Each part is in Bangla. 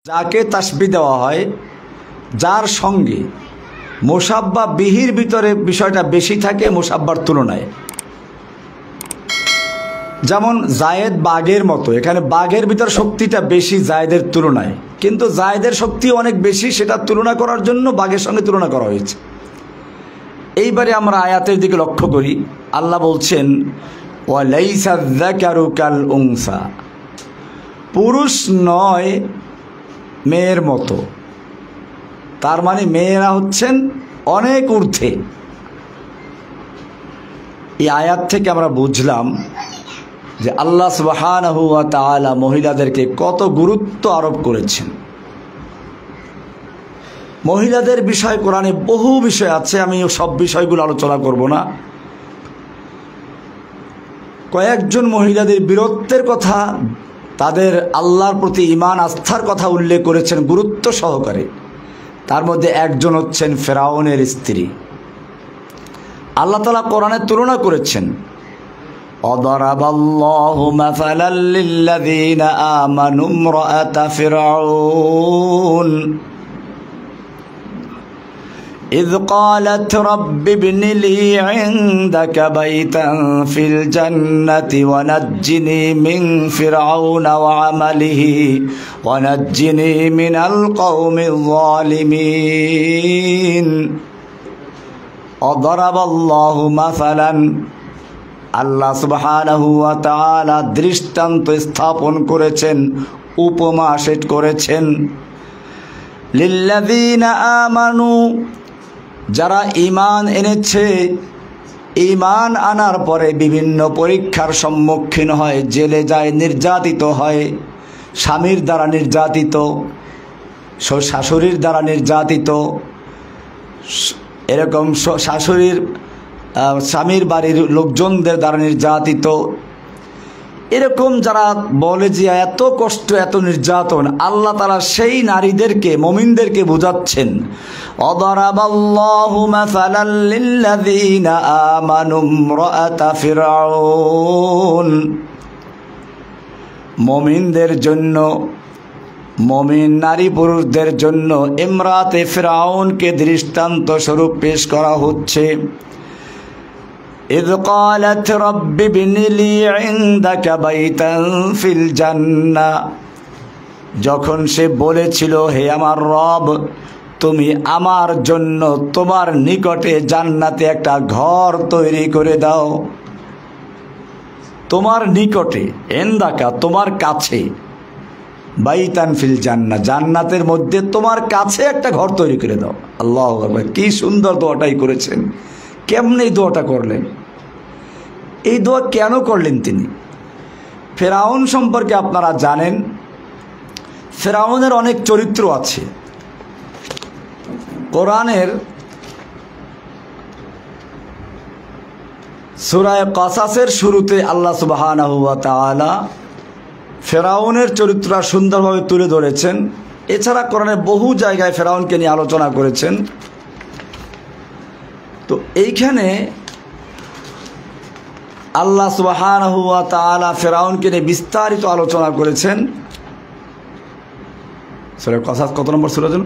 যাকে তাসবিহ দেওয়া হয়, যার সঙ্গে মুসাব্বা বিহির ভিতরে বিষয়টা বেশি থাকে মুসাব্বার তুলনায়। যেমন জায়েদ বাঘের মতো, এখানে বাঘের ভিতর শক্তিটা বেশি জায়েদের তুলনায়, কিন্তু জায়েদের শক্তি অনেক বেশি, সেটা তুলনা করার জন্য বাঘের সঙ্গে তুলনা করা হয়েছে। এইবারে আমরা আয়াতের দিকে লক্ষ্য করি। আল্লাহ বলছেন ওয়ালাইসা যাকারু কাল উনসা, পুরুষ নয় মেয়ের মতো। তার মানে মেয়েরা হচ্ছেন অনেক ঊর্ধ্বে। এই আয়াত থেকে আমরা বুঝলাম যে আল্লাহ সুবহানাহু ওয়া তাআলা মহিলাদেরকে কত গুরুত্ব আরোপ করেছেন। মহিলাদের বিষয় কোরআনে বহু বিষয় আছে, আমি সব বিষয়গুলো আলোচনা করব না। কয়েকজন মহিলাদের বীরত্বের কথা, তাদের আল্লাহর প্রতি ঈমান আস্থার কথা উল্লেখ করেছেন গুরুত্ব সহকারে। তার মধ্যে একজন হচ্ছেন ফেরাউনের স্ত্রী। আল্লাহ তাআলা কোরআনে তুলনা করেছেন অদরাবাল্লাহু মাসালাল লিল্লাযীনা আমানু ইমরাআতা ফিরআউন إذ قالت رب ابن لي عندك بيتا في الجنة ونجني من فرعون وعمله ونجني من القوم الظالمين وضرب الله مثلا আল্লাহ সুবহানাহু ওয়া তাআলা দৃষ্টান্ত স্থাপন করেছেন, উপমা সেট করেছেন লিল্লাযীনা আমানু, যারা ঈমান এনেছে, ঈমান আনার পরে বিভিন্ন পরীক্ষার সম্মুখীন হয়, জেলে যায়, নির্যাতিত হয়, স্বামীর দ্বারা নির্যাতিত, শাশুড়ির দ্বারা নির্যাতিত, এরকম শাশুড়ির স্বামীর বাড়ির লোকজনদের দ্বারা নির্যাতিত, এরকম যারা বলে যে এত কষ্ট এত নির্যাতন, আল্লাহ তাআলা সেই নারীদেরকে, মুমিনদেরকে বোঝাচ্ছেন অদরাবাল্লাহু মাসালাল লিল্লাযীনা আমানু ইমরাআতা ফিরআউন, মুমিনদের জন্য, মুমিন নারী পুরুষদের জন্য ইমরাতে ফিরআউনকে দৃষ্টান্ত স্বরূপ পেশ করা হচ্ছে। إذ قالت رب ابن لي عندك بيتا في الجنة, যখন সে বলেছিল হে আমার রব, তুমি আমার জন্য তোমার নিকটে জান্নাতে একটা ঘর তৈরি করে দাও। তোমার নিকটে, ইনদাকা তোমার কাছে, বাইতান ফিল জান্নাহ জান্নাতের মধ্যে তোমার কাছে একটা ঘর তৈরি করে দাও। আল্লাহু আকবার, কি সুন্দর দোয়াটাই করেছেন। কেমনে এই দোয়াটা করলেন? এই দোয়া কেন করলেন তিনি? ফেরাউন সম্পর্কে আপনারা জানেন, ফেরাউনের অনেক চরিত্র আছে। কোরআনের সূরা কাসাসের শুরুতে আল্লাহ সুবহানাহু ওয়া তাআলা ফেরাউনের চরিত্র সুন্দরভাবে তুলে ধরেছেন। এছাড়া কোরআনের বহু জায়গায় ফেরাউনকে নিয়ে আলোচনা করেছেন। তো এইখানে আল্লাহ সুবহানাহু ওয়া তাআলা ফেরাউনকে নিয়ে বিস্তারিত আলোচনা করেছেন। সূরা কাসাস কত নম্বর সূরা যেন?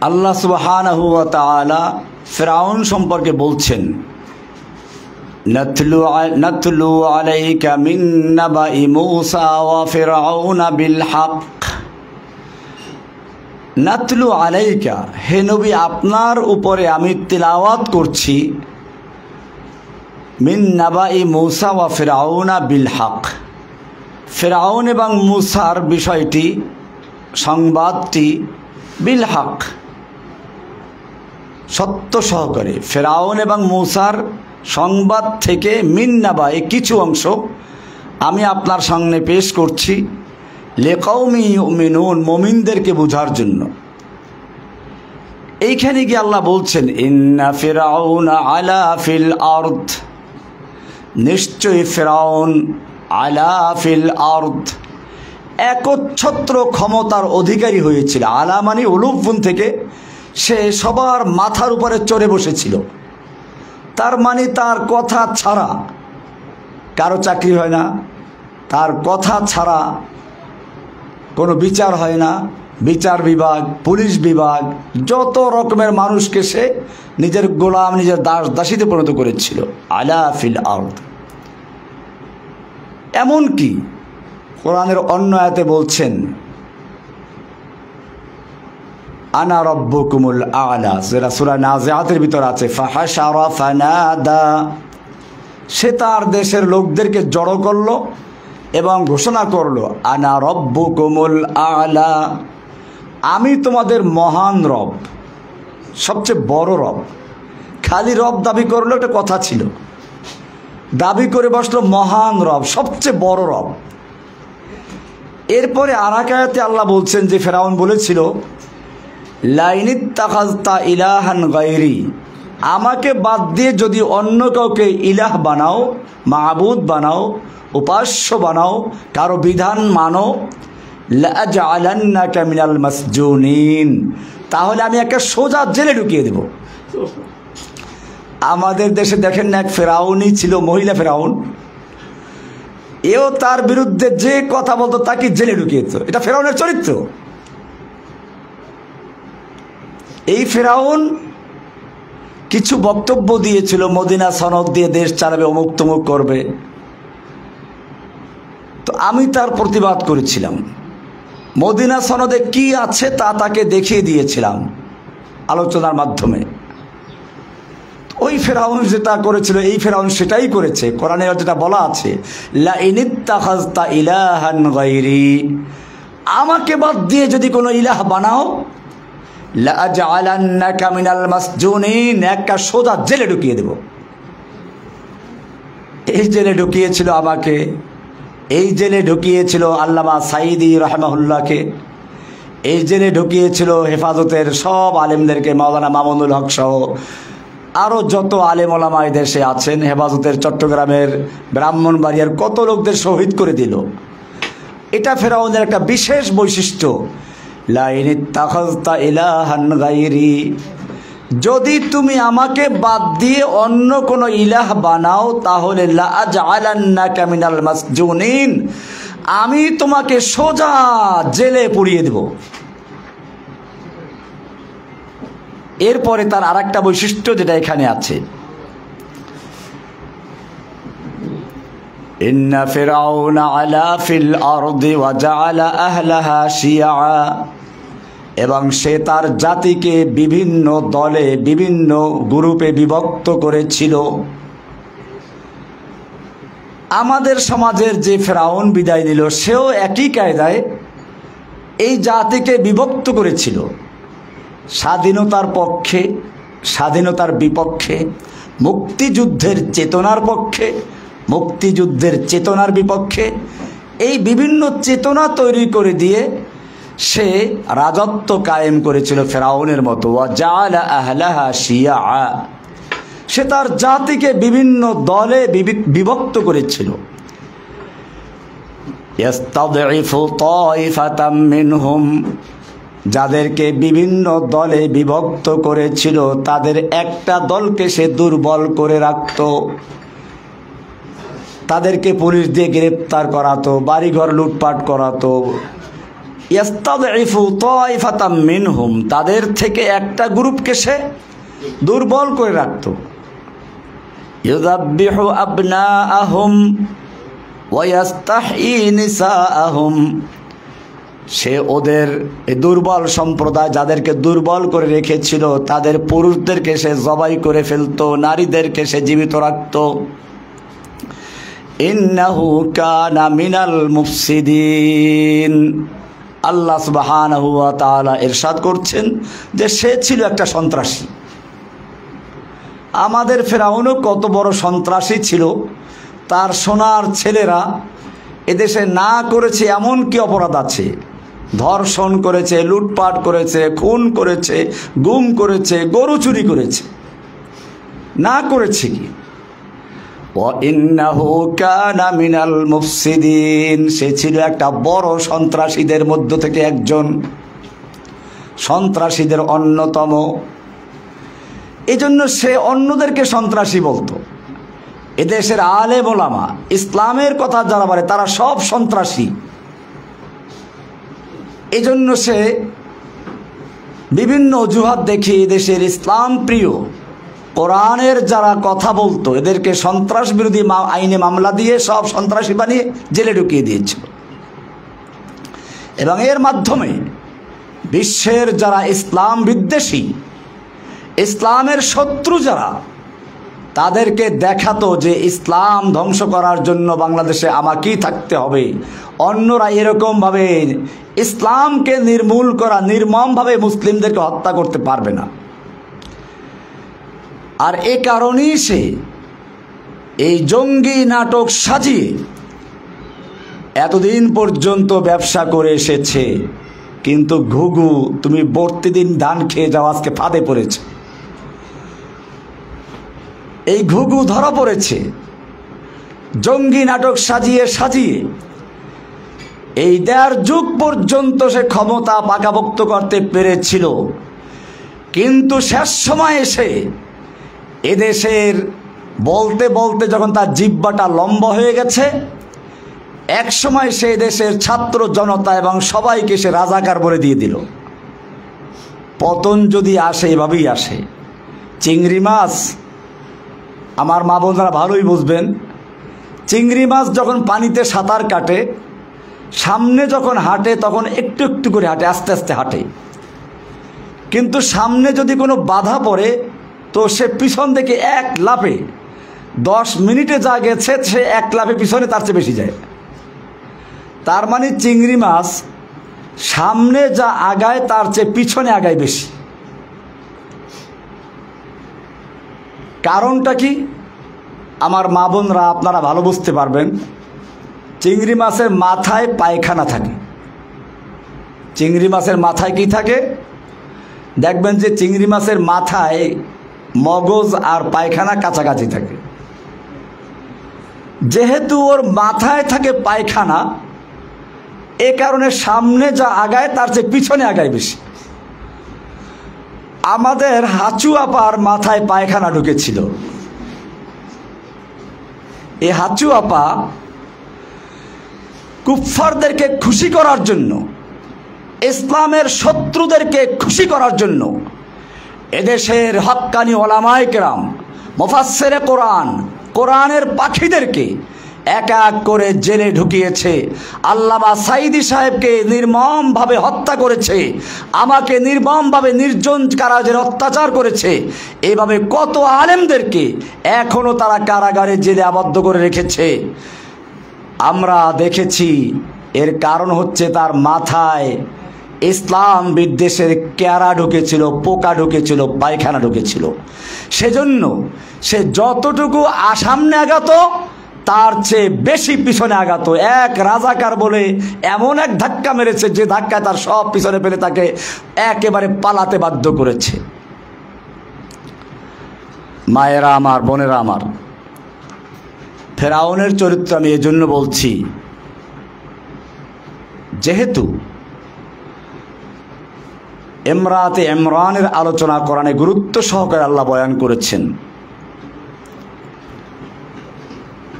আল্লাহ সুবহানাহু ওয়া তাআলা ফিরআউন সম্পর্কে বলছেন নাতলু আলাইকা মিন নাবাই মূসা ওয়া ফিরআউন বিল হক। নাতলু আলাইকা, হে নবী আপনার উপরে আমি তিলাওয়াত করছি, মিন নাবাই মূসা ওয়া ফিরআউন বিল হক, ফিরআউন এবং মূসার বিষয়টি, সংবাদটি বিল হক, সত্য সহকারে। ফিরআউন এবং মূসার সংবাদ থেকে মিন নাবাই কিছু অংশ আমি আপনার সামনে পেশ করছি। লিকাউমি ইউমিনুন, মুমিনদেরকে বোঝার জন্য। এইখানে গিয়ে আল্লাহ বলছেন ইন্না ফিরআউনা আলা ফিল আরদ, নিশ্চয়ই ফিরআউন আলা ফিল আরদ একচ্ছত্র ক্ষমতার অধিকারী হয়েছিল। আলা মানে উলুফুন থেকে, সে সবার মাথার উপরে চড়ে বসেছিল। তার মানে তার কথা ছাড়া কারো চাকরি হয় না, তার কথা ছাড়া কোনো বিচার হয় না। বিচার বিভাগ, পুলিশ বিভাগ, যত রকমের মানুষকে সে নিজের গোলাম, নিজের দাস দাসীতে পরিণত করেছিল। আলা ফিল আরদ, এমনকি কোরআনের অন্য আয়াতে বলছেন আনা রব্বুকুমুল আ'লা, যেটা সূরা নাজিআতের ভিতর আছে, ফাহাশারা ফানাদা, সে তার দেশের লোকদেরকে জড়ো করলো এবং ঘোষণা করলো আনা রব্বুকুমুল আ'লা, আমি তোমাদের মহান রব, সবচেয়ে বড় রব। খালি রব দাবি করলো একটা কথা ছিল, দাবি করে বসলো মহান রব, সবচেয়ে বড় রব। এরপরে আরেক আয়াতে আল্লাহ বলছেন যে ফেরাউন বলেছিল লাইনিত্তাখাযতা ইলাহান গায়রি, আমাকে বাদ দিয়ে যদি অন্য কাউকে ইলাহ বানাও, মাবুদ বানাও, উপাস্য বানাও, কারো বিধান মানো, লাআজআলান্নাকা মিনাল মাসজুনিন, তাহলে আমি একটা সোজা জেলে ঢুকিয়ে দেব। আমাদের দেশে দেখেন না, এক ফেরাউনই ছিল, মহিলা ফেরাউন, এও তার বিরুদ্ধে যে কথা বলতো তাকে জেলে ঢুকিয়েছ। এটা ফেরাউনের চরিত্র। এই ফেরাউন কিছু বক্তব্য দিয়েছিল, মদিনা সনদ দিয়ে দেশ চালাবে, অমুক তমুক করবে। তো আমি তার প্রতিবাদ করেছিলাম, মদিনা সনদে কি আছে তা তাকে দেখিয়ে দিয়েছিলাম আলোচনার মাধ্যমে। ওই ফেরাউন যেটা করেছিল, এই ফেরাউন সেটাই করেছে। কোরআনে যেটা বলা আছে লাইনিত্তাখাযতা ইলাহান গায়রি, আমাকে বাদ দিয়ে যদি কোনো ইলাহ বানাও, লাআজআলান্নাকা মিনাল মাসজুনিন, একটা সোজা জেলে ঢুকিয়ে দেব। এই জেলে ঢুকিয়েছিল আমাকে, এই জেলে ঢুকিয়েছিল আল্লামা সাঈদী রাহিমাহুল্লাহকে, এই জেলে ঢুকিয়েছিল হেফাজতের সব আলেমদেরকে, মাওলানা মামুনুল হক সহ আরও যত আলেম ওলামা এই দেশে আছেন। হেফাজতের চট্টগ্রামের, ব্রাহ্মণবাড়িয়ার কত লোকদের শহীদ করে দিল। এটা ফেরাউনের একটা বিশেষ বৈশিষ্ট্য। লাইনিত্তাখাযতা ইলাহান গায়রি, যদি তুমি আমাকে বাদ দিয়ে অন্য কোনো ইলাহ বানাও, তাহলে লাআজআলান্নাকা মিনাল মাসজুনিন, আমি তোমাকে সোজা জেলে পুড়িয়ে দেব। এরপরে তার আরেকটা বৈশিষ্ট্য যেটা এখানে আছে, ইন্না ফিরআউনা আলা ফিল আরদি ওয়া জাআলা আহলাহা শিয়া, এবং সে তার জাতিকে বিভিন্ন দলে, বিভিন্ন গ্রুপে বিভক্ত করেছিল। আমাদের সমাজের যে ফেরাউন বিদায় নিল, সেও একই কায়দায় এই জাতিকে বিভক্ত করেছিল। স্বাধীনতার পক্ষে, স্বাধীনতার বিপক্ষে, মুক্তিযুদ্ধের চেতনার পক্ষে, মুক্তিযুদ্ধের চেতনার বিপক্ষে, এই বিভিন্ন চেতনা তৈরি করে দিয়ে সে রাজত্ব কায়েম করেছিল ফেরাউনের মতো। ওয়া জাআলা আহলাহা শিয়া, সে তার জাতিকে বিভিন্ন দলে বিভক্ত করেছিল। ইস্তাদঈফু তাইফাতাম মিনহুম, যাদেরকে বিভিন্ন দলে বিভক্ত করেছিল তাদের একটা দলকে সে দুর্বল করে রাখত, তাদেরকে পুলিশ দিয়ে গ্রেপ্তার করাতো, বাড়িঘর লুটপাট করাতো। ইস্তাদঈফু তাইফাতাম মিনহুম, তাদের থেকে একটা গ্রুপকে সে দুর্বল করে রাখত। ইউযাব্বিহু আবনাআহুম ওয়া ইস্তাহয়ী নিসাআহুম, সে ওদের দুর্বল সম্প্রদায় যাদেরকে দুর্বল করে রেখেছিল তাদের পুরুষদেরকে সে জবাই করে ফেলতো, নারীদেরকে সে জীবিত রাখত। ইন্নাহু কানা মিনাল মুফসিদিন, আল্লাহ সুবহানাহু ওয়া তাআলা ইরশাদ করছেন যে সে ছিল একটা সন্ত্রাসী। আমাদের ফেরাউনও কত বড় সন্ত্রাসী ছিল, তার সোনার ছেলেরা এদেশে না করেছে এমন কি অপরাধ আছে? ধর্ষণ করেছে, লুটপাট করেছে, খুন করেছে, গুম করেছে, গরু চুরি করেছে, না করেছে কি? ইন্নাহু কানা মিনাল মুফসিদিন, সে ছিল একটা বড় সন্ত্রাসীদের মধ্য থেকে একজন, সন্ত্রাসীদের অন্যতম। এই জন্য সে অন্যদেরকে সন্ত্রাসী বলতো। এদেশের আলেম ওলামা ইসলামের কথা যারা বলে তারা সব সন্ত্রাসী। এই জন্য সে বিভিন্ন অজুহাত দেখিয়ে দেশের ইসলাম প্রিয় কোরআনের যারা কথা বলতো এদেরকে সন্ত্রাস বিরোধী আইনে মামলা দিয়ে সব সন্ত্রাসী বানিয়ে জেলে ঢুকিয়ে দিয়েছিল। এবং এর মাধ্যমে বিশ্বের যারা ইসলাম বিদ্বেষী, ইসলামের শত্রু যারা, তাদেরকে দেখাতো যে ইসলাম ধ্বংস করার জন্য বাংলাদেশে আমাকেই থাকতে হবে, অন্যরা এরকমভাবে ইসলামকে নির্মূল করা, নির্মমভাবে মুসলিমদেরকে হত্যা করতে পারবে না। আর এ কারণেই সে এই জঙ্গি নাটক সাজিয়ে এতদিন পর্যন্ত ব্যবসা করে এসেছে। কিন্তু ঘুঘু, তুমি প্রতিদিন ধান খেয়ে যাও, আজকে ফাঁদে পড়েছে। এই ঘুঘু ধরা পড়েছে জঙ্গি নাটক সাজিয়ে সাজিয়ে। এই ১.৫ যুগ পর্যন্ত সে ক্ষমতা পাকাপোক্ত করতে পেরেছিল, কিন্তু শেষ সময় এসে এদেশের বলতে বলতে যখন তার জিহ্বাটা লম্বা হয়ে গেছে, এক সময় সে দেশের ছাত্র জনতা এবং সবাইকে সে রাজাকার বলে দিয়ে দিল। পতন যদি আসে এভাবেই আসে। চিংড়ি মাছ, আমার মা বোনরা ভালোই বুঝবেন, চিংড়ি মাছ যখন পানিতে সাঁতার কাটে, সামনে যখন হাঁটে তখন একটু একটু করে হাঁটে, আস্তে আস্তে হাঁটে। কিন্তু সামনে যদি কোনো বাধা পড়ে তো সে পিছন থেকে এক লাফে 10 মিনিটে যা গেছে সে এক লাফে পিছনে তার চেয়ে বেশি যায়। তার মানে চিংড়ি মাছ সামনে যা আগায় তার চেয়ে পিছনে আগায় বেশি। কারণটা কি? আমার মা বোনরা আপনারা ভালো বুঝতে পারবেন। চিংড়ি মাছের মাথায় পায়খানা থাকে। চিংড়ি মাছের মাথায় কি থাকে? দেখবেন যে চিংড়ি মাছের মাথায় মগজ আর পায়খানা কাছাকাছি থাকে। যেহেতু ওর মাথায় থাকে পায়খানা, এ কারণে সামনে যা আগায় তার চেয়ে পিছনে আগায় বেশি। আমাদের হাঁচু আপার মাথায় পায়খানা ঢুকেছিল। এই হাঁচু আপা কুফফারদেরকে খুশি করার জন্য, ইসলামের শত্রুদেরকে খুশি করার জন্য এদেশের হক্কানি ওলামায়ে কেরাম, মুফাসসিরে কোরআন, কোরআনের পাখিদেরকে এক এক করে জেলে ঢুকিয়েছে। আল্লামা সাঈদী সাহেবকে নির্মমভাবে হত্যা করেছে, আমাকে নির্মমভাবে নির্জন কারাগারে অত্যাচার করেছে। এইভাবে কত আলেমদেরকে এখনও তারা কারাগারে জেলে আবদ্ধ করে রেখেছে। আমরা দেখেছি এর কারণ হচ্ছে তার মাথায় ইসলাম বিদ্বেষের ক্যারা ঢুকেছিল, পোকা ঢুকেছিল, পায়খানা ঢুকেছিল। সেজন্য সে যতটুকু সামনে আগাত তার চেয়ে বেশি পিছনে আগাত। এক রাজাকার বলে এমন এক ধাক্কা মেরেছে যে ধাক্কায় তার সব পিছনে ফেলে তাকে একেবারে পালাতে বাধ্য করেছে। মায়েরা আমার, বোনেরা আমার, ফেরাউনের চরিত্র আমি এজন্য বলছি, যেহেতু ইমরাতে ইমরানের আলোচনা কোরআনে গুরুত্ব সহকারে আল্লাহ বয়ান করেছেন।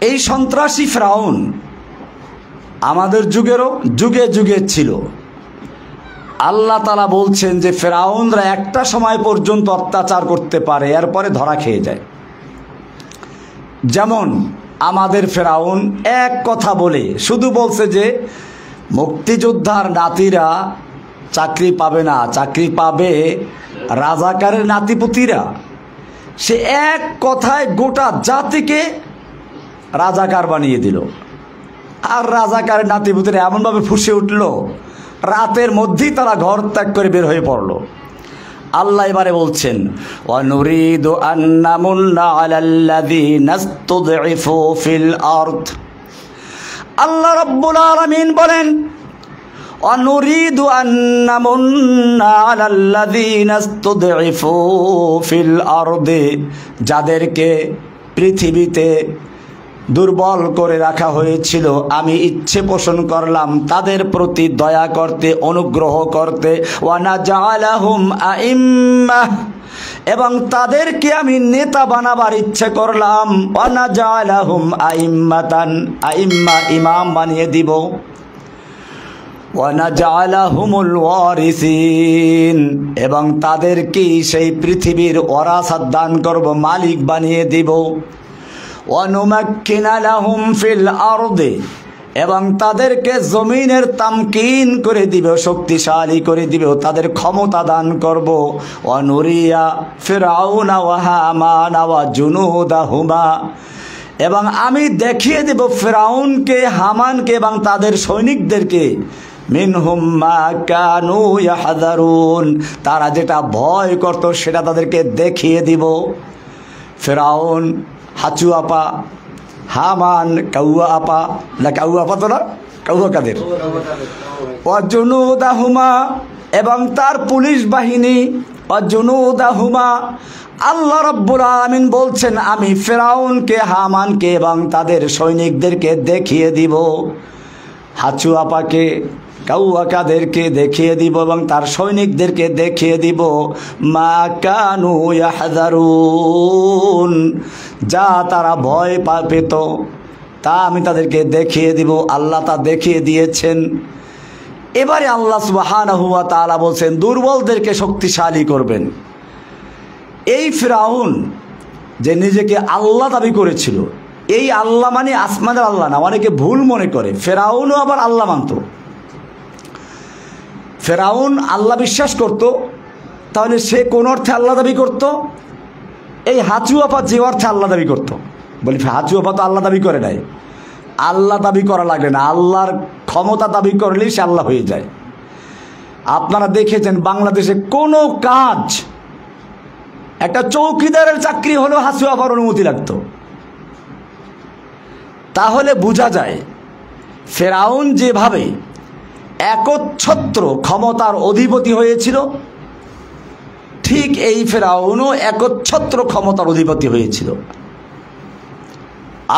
এই সন্ত্রাসী ফেরাউন আমাদের যুগেরও যুগে যুগে ছিল। আল্লাহ তাআলা বলছেন যে ফেরাউনরা একটা সময় পর্যন্ত অত্যাচার করতে পারে, এরপরে ধরা খেয়ে যায়। যেমন আমাদের ফেরাউন এক কথা বলে শুধু বলছে যে মুক্তিযোদ্ধার নাতিরা চাকরি পাবে না, চাকরি পাবে রাজাকারের নাতিপুতিরা। সে এক কথায় গোটা জাতিকে রাজাকার বানিয়ে দিল। আর রাজাকারের নাতিপুতিরা এমনভাবে ফুঁসে উঠল, রাতের মধ্যেই তারা ঘর ত্যাগ করে বের হয়ে পড়ল। আল্লাহ এবারে বলছেন, ওয়ানুরিদু আন নামুন্না আলাল্লাযীনা ইসতুদঈফু ফিল আরদ। আল্লাহ রাব্বুল আলামিন বলেন, অনুরিদু আন নামুন্না আলাল্লাযীনা ইসতুদঈফু ফিল আরদি, যাদেরকে পৃথিবীতে দুর্বল করে রাখা হয়েছিল আমি ইচ্ছে পোষণ করলাম তাদের প্রতি দয়া করতে, অনুগ্রহ করতে। ওয়া নাজআলাহুম আইম্মাহ, এবং তাদেরকে আমি নেতা বানাবার ইচ্ছে করলাম। ওয়া নাজআলাহুম আইম্মাতান, আইম্মা ইমাম বানিয়ে দিব। ওয়া নাজআলাহুমুল ওয়ারিসিন, এবং তাদেরকে সেই পৃথিবীর ওয়ারাসাত দান করব, মালিক বানিয়ে দিব। ওয়া নুমাক্কিনা লাহুম ফিল আরদি, এবং তাদেরকে জমিনের তামকিন করে দিবে, শক্তিশালী করে দিবে, তাদের ক্ষমতা দান করব। ওয়া নুরিয়া ফিরআউনা ওয়া হামানা ওয়া জুনুদাহুমা, এবং আমি দেখিয়ে দেব ফিরআউনকে, হামানকে এবং তাদের সৈনিকদেরকে, মিনহুম মা কানু ইয়াহযারুন, তারা যেটা ভয় করত সেটা তাদেরকে দেখিয়ে দিব। ফিরআউন হাঁচু আপা, হামান কাউয়া আপা, না কাউয়া আপা তো না, কাউয়া কাদের, ওয়াজুনুদাহুমা, এবং তার পুলিশ বাহিনী, ওয়াজুনুদাহুমা। আল্লাহ রাব্বুল আলামিন বলছেন আমি ফিরআউনকে, হামানকে এবং তাদের সৈনিকদেরকে দেখিয়ে দিব, হাঁচু আপাকে, কাউয়া কাদেরকে দেখিয়ে দিব এবং তার সৈনিকদেরকে দেখিয়ে দিব। মা কানু ইয়াহযারুন, যা তারা ভয় পেত তা আমি তাদেরকে দেখিয়ে দিব। আল্লাহ তা দেখিয়ে দিয়েছেন। এবারে আল্লাহ সুবহানাহু ওয়া তাআলা বলছেন দুর্বলদেরকে শক্তিশালী করবেন। এই ফিরআউন যে নিজেকে আল্লাহ দাবি করেছিল, এই আল্লাহ মানে আসমানের আল্লাহ না, অনেকে ভুল মনে করে। ফিরআউনও আবার আল্লাহ মানত। ফিরআউন আল্লাহ বিশ্বাস করত, তাহলে সে কোন অর্থে আল্লাহ দাবি করত? এই হাঁচু আপা যে অর্থে আল্লাহ দাবি করত। বলি হাঁচু আপা তো আল্লাহ দাবি করে নাই, আল্লাহ দাবি করা লাগে না, আল্লাহর ক্ষমতা দাবি করলেই সে আল্লাহ হয়ে যায়। আপনারা দেখেছেন বাংলাদেশে কোনো কাজ, একটা চৌকিদারের চাকরি হলেও হাঁচু আপার অনুমতি লাগতো। তাহলে বোঝা যায় ফিরআউন যেভাবে একচ্ছত্র ক্ষমতার অধিপতি হয়েছিল, ঠিক এই ফিরআউনও একচ্ছত্র ক্ষমতার অধিপতি হয়েছিল।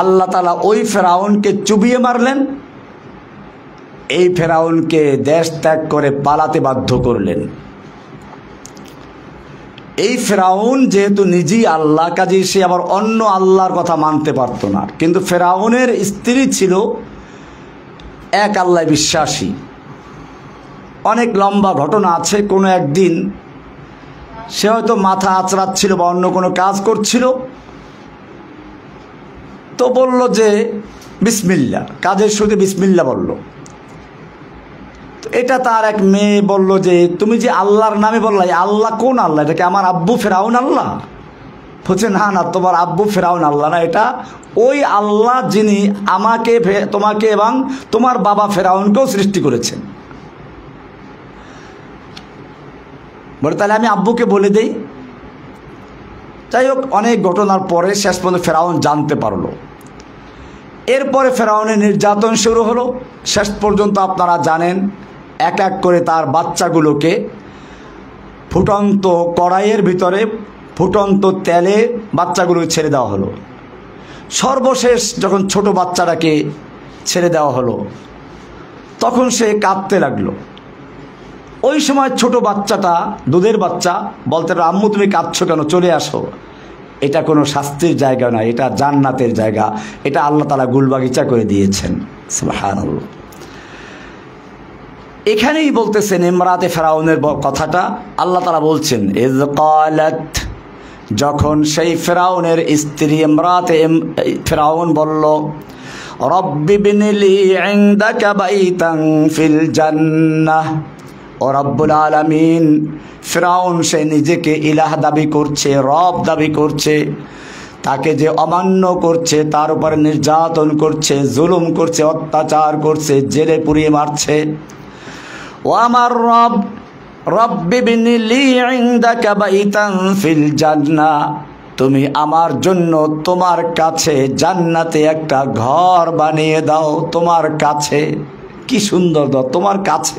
আল্লাহ তাআলা ওই ফিরআউনকে চুবিয়ে মারলেন, এই ফিরআউনকে দেশ ত্যাগ করে পালাতে বাধ্য করলেন। এই ফিরআউন যেহেতু নিজেই আল্লাহ, কাজেই সে আবার অন্য আল্লাহর কথা মানতে পারত না। কিন্তু ফিরআউনের স্ত্রী ছিল এক আল্লাহ বিশ্বাসী। অনেক লম্বা ঘটনা আছে। কোনো একদিন সে হয়তো মাথা আঁচড়াচ্ছিল বা অন্য কোনো কাজ করছিল, তো বলল যে বিসমিল্লাহ, কাজের শুরুতে বিসমিল্লাহ বলল। এটা তার এক মেয়ে বলল যে তুমি যে আল্লাহর নামে বললা, আল্লাহ কোন আল্লাহ? এটাকে আমার আব্বু ফিরআউন আল্লাহ? বলছে না না, তোমার আব্বু ফিরআউন আল্লাহ না, এটা ওই আল্লাহ যিনি আমাকে, তোমাকে এবং তোমার বাবা ফিরআউনকেও সৃষ্টি করেছেন। বলে তাহলে আমি আব্বুকে বলে দেই। যাই হোক, অনেক ঘটনার পরে শেষ পর্যন্ত ফিরআউন জানতে পারলো। এরপরে ফিরআউনের নির্যাতন শুরু হলো। শেষ পর্যন্ত আপনারা জানেন এক এক করে তার বাচ্চাগুলোকে ফুটন্ত কড়াইয়ের ভিতরে ফুটন্ত তেলে বাচ্চাগুলো ছেড়ে দেওয়া হলো। সর্বশেষ যখন ছোট বাচ্চাটাকে ছেড়ে দেওয়া হলো, তখন সে কাঁদতে লাগলো। ওই সময় ছোট বাচ্চাটা, দুধের বাচ্চা, বলতে আম্মু তুমি কাঁদছো কেন, চলে আসো, এটা কোনো শাস্তির জায়গা না, এটা জান্নাতের জায়গা, এটা আল্লাহ তাআলা গুলবাগিচা করে দিয়েছেন। সুবহানাল্লাহ। এখানেই বলতেছেন ইমরাতে ফিরআউনের কথাটা আল্লাহ তাআলা বলছেন, ইয ক্বালাত, যখন সেই ফিরআউনের স্ত্রী ইমরাতে ফিরআউন বলল, রব্বি বিনিলি ইনদাকা বাইতান ফিল জান্নাহ। ও রব্বুল আলামিন, ফিরআউন সে নিজেকে ইলাহ দাবি করছে, রব দাবি করছে, তাকে যে অমান্য করছে, তার উপর নির্যাতন করছে, জুলুম করছে, অত্যাচার করছে, জেলে পুড়িয়ে মারছে। ও আমার রব, রব্বি বিনিলি ইনদাকা বাইতান ফিল জান্নাহ, তুমি আমার জন্য তোমার কাছে জান্নাতে একটা ঘর বানিয়ে দাও, তোমার কাছে। কি সুন্দর দাও, তোমার কাছে,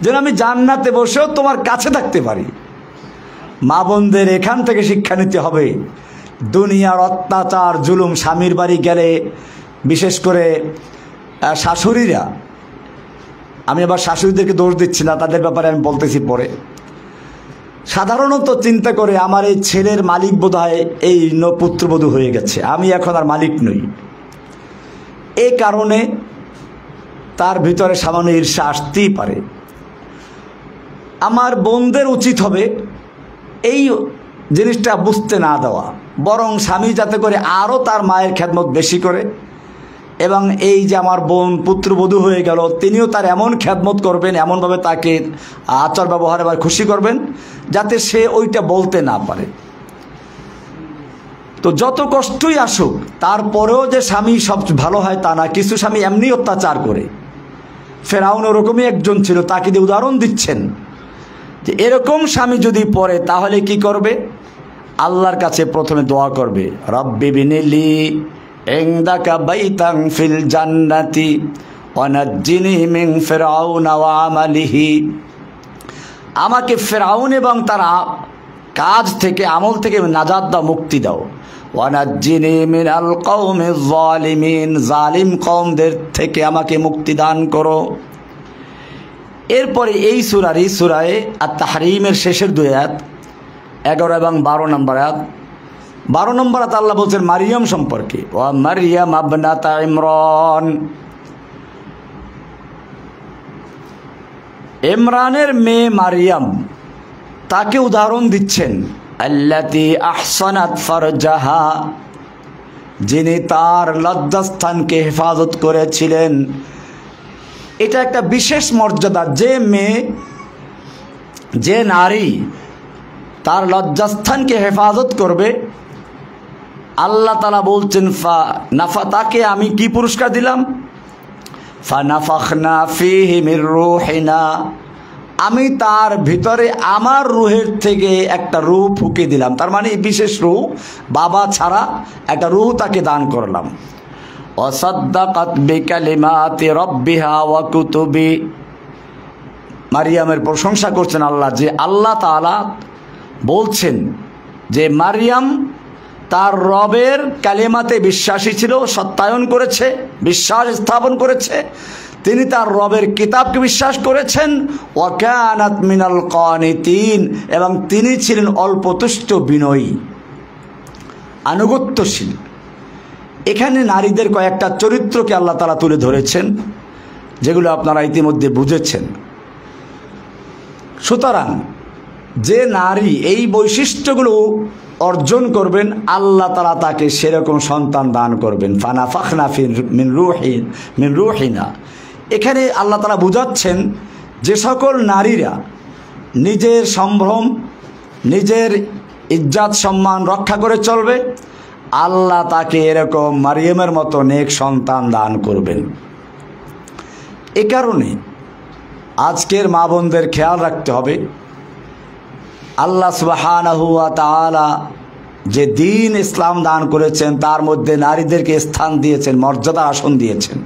যেন আমি জান্নাতে বসেও তোমার কাছে থাকতে পারি। মা বোনদের এখান থেকে শিক্ষা নিতে হবে। দুনিয়ার অত্যাচার জুলুম, স্বামীর বাড়ি গেলে বিশেষ করে শাশুড়িরা, আমি আবার শাশুড়িদেরকে দোষ দিচ্ছি না, তাদের ব্যাপারে আমি বলতেছি পরে, সাধারণত চিন্তা করে আমার এই ছেলের মালিক বোধহয় এই পুত্রবধূ হয়ে গেছে, আমি এখন আর মালিক নই। এই কারণে তার ভিতরে সামান্য ঈর্ষা আসতেই পারে। আমার বোনদের উচিত হবে এই জিনিসটা বুঝতে না দেওয়া, বরং স্বামী যাতে করে আরও তার মায়ের খেদমত বেশি করে, এবং এই যে আমার বোন পুত্রবধূ হয়ে গেল, তিনিও তার এমন খেদমত করবেন, এমনভাবে তাকে আচার ব্যবহারে আবার খুশি করবেন যাতে সে ওইটা বলতে না পারে। তো যত কষ্টই আসুক, তারপরেও যে স্বামী সব ভালো হয় তা না, কিছু স্বামী এমনি অত্যাচার করে। ফেরাউন ওরকমই একজন ছিল, তাকে দিয়ে উদাহরণ দিচ্ছেন যে এরকম স্বামী যদি পড়ে তাহলে কি করবে? আল্লাহর কাছে প্রথমে দোয়া করবে, রব্বি বিনিলি ইনদাকা বাইতান ফিল জান্নাতি ওয়া নাজ্জিনি মিন ফিরআউনা ওয়া আমালিহি। আমাকে ফেরাউন এবং তার কাজ থেকে, আমল থেকে নাজাত দাও, মুক্তি দাও। ওয়া নাজ্জিনি মিনাল কওমিজ যালিমিন, জালিম কওমদের থেকে আমাকে মুক্তি দান করো। এরপরে এই সূরায়ে আত-তাহরীমের শেষের দুই আয়াত 11 এবং 12 নম্বর আয়াত। 12 নম্বর আয়াত আল্লাহ বলছেন মারিয়াম সম্পর্কে, ওয়া মারিয়াম ইবনাতা ইমরান, ইমরানের মেয়ে মারিয়াম, তাকে উদাহরণ দিচ্ছেন, আল্লাতী আহসানাত ফারজাহা, যিনি তার লজ্জাস্থানকে হেফাজত করেছিলেন। এটা একটা বিশেষ মর্যাদা, যে মেয়ে, যে নারী তার লজ্জাস্থানকে হেফাজত করবে, আল্লাহ তাআলা বলছেন তাকে আমি কি পুরস্কার দিলাম? ফানাফাখনা ফীহি মির রূহিনা, আমি তার ভিতরে আমার রূহের থেকে একটা রূহ ফুঁকে দিলাম। তার মানে বিশেষ রূহ, বাবা ছাড়া একটা রূহ তাকে দান করলাম। ওয়াসাদ্দাকাত বিকালিমাতি রাব্বিহা ওয়া কুতুবি, মারিয়ামের প্রশংসা করছেন আল্লাহ, যে আল্লাহ তাআলা বলছেন যে মারিয়াম তার রবের কালেমাতে বিশ্বাসী ছিল, সত্যায়ন করেছে, বিশ্বাস স্থাপন করেছে। তিনি তার রবের কিতাবকে বিশ্বাস করেছেন। ওয়া কানাত মিনাল কানিতিন, এবং তিনি ছিলেন অল্পতুষ্ট, বিনয়ী, আনুগত্যশীল। এখানে নারীদের কয়েকটা চরিত্রকে আল্লাহ তাআলা তুলে ধরেছেন, যেগুলো আপনারা ইতিমধ্যে বুঝেছেন। সুতরাং যে নারী এই বৈশিষ্ট্যগুলো অর্জন করবেন, আল্লাহ তাআলা তাকে সেরকম সন্তান দান করবেন। ফানাফাখনা মিন রূহিনা, এখানে আল্লাহ তাআলা বুঝাচ্ছেন যে সকল নারীরা নিজের সম্ভ্রম, নিজের ইজ্জত সম্মান রক্ষা করে চলবে, আল্লাহ তাকে এরকম মারিয়ামের মতো নেক সন্তান দান করবেন। এ কারণে আজকের মা বোনদের খেয়াল রাখতে হবে, আল্লাহ সুবহানাহু ওয়া তাআলা যে দ্বীন ইসলাম দান করেছেন, তার মধ্যে নারীদেরকে স্থান দিয়েছেন, মর্যাদা আসন দিয়েছেন।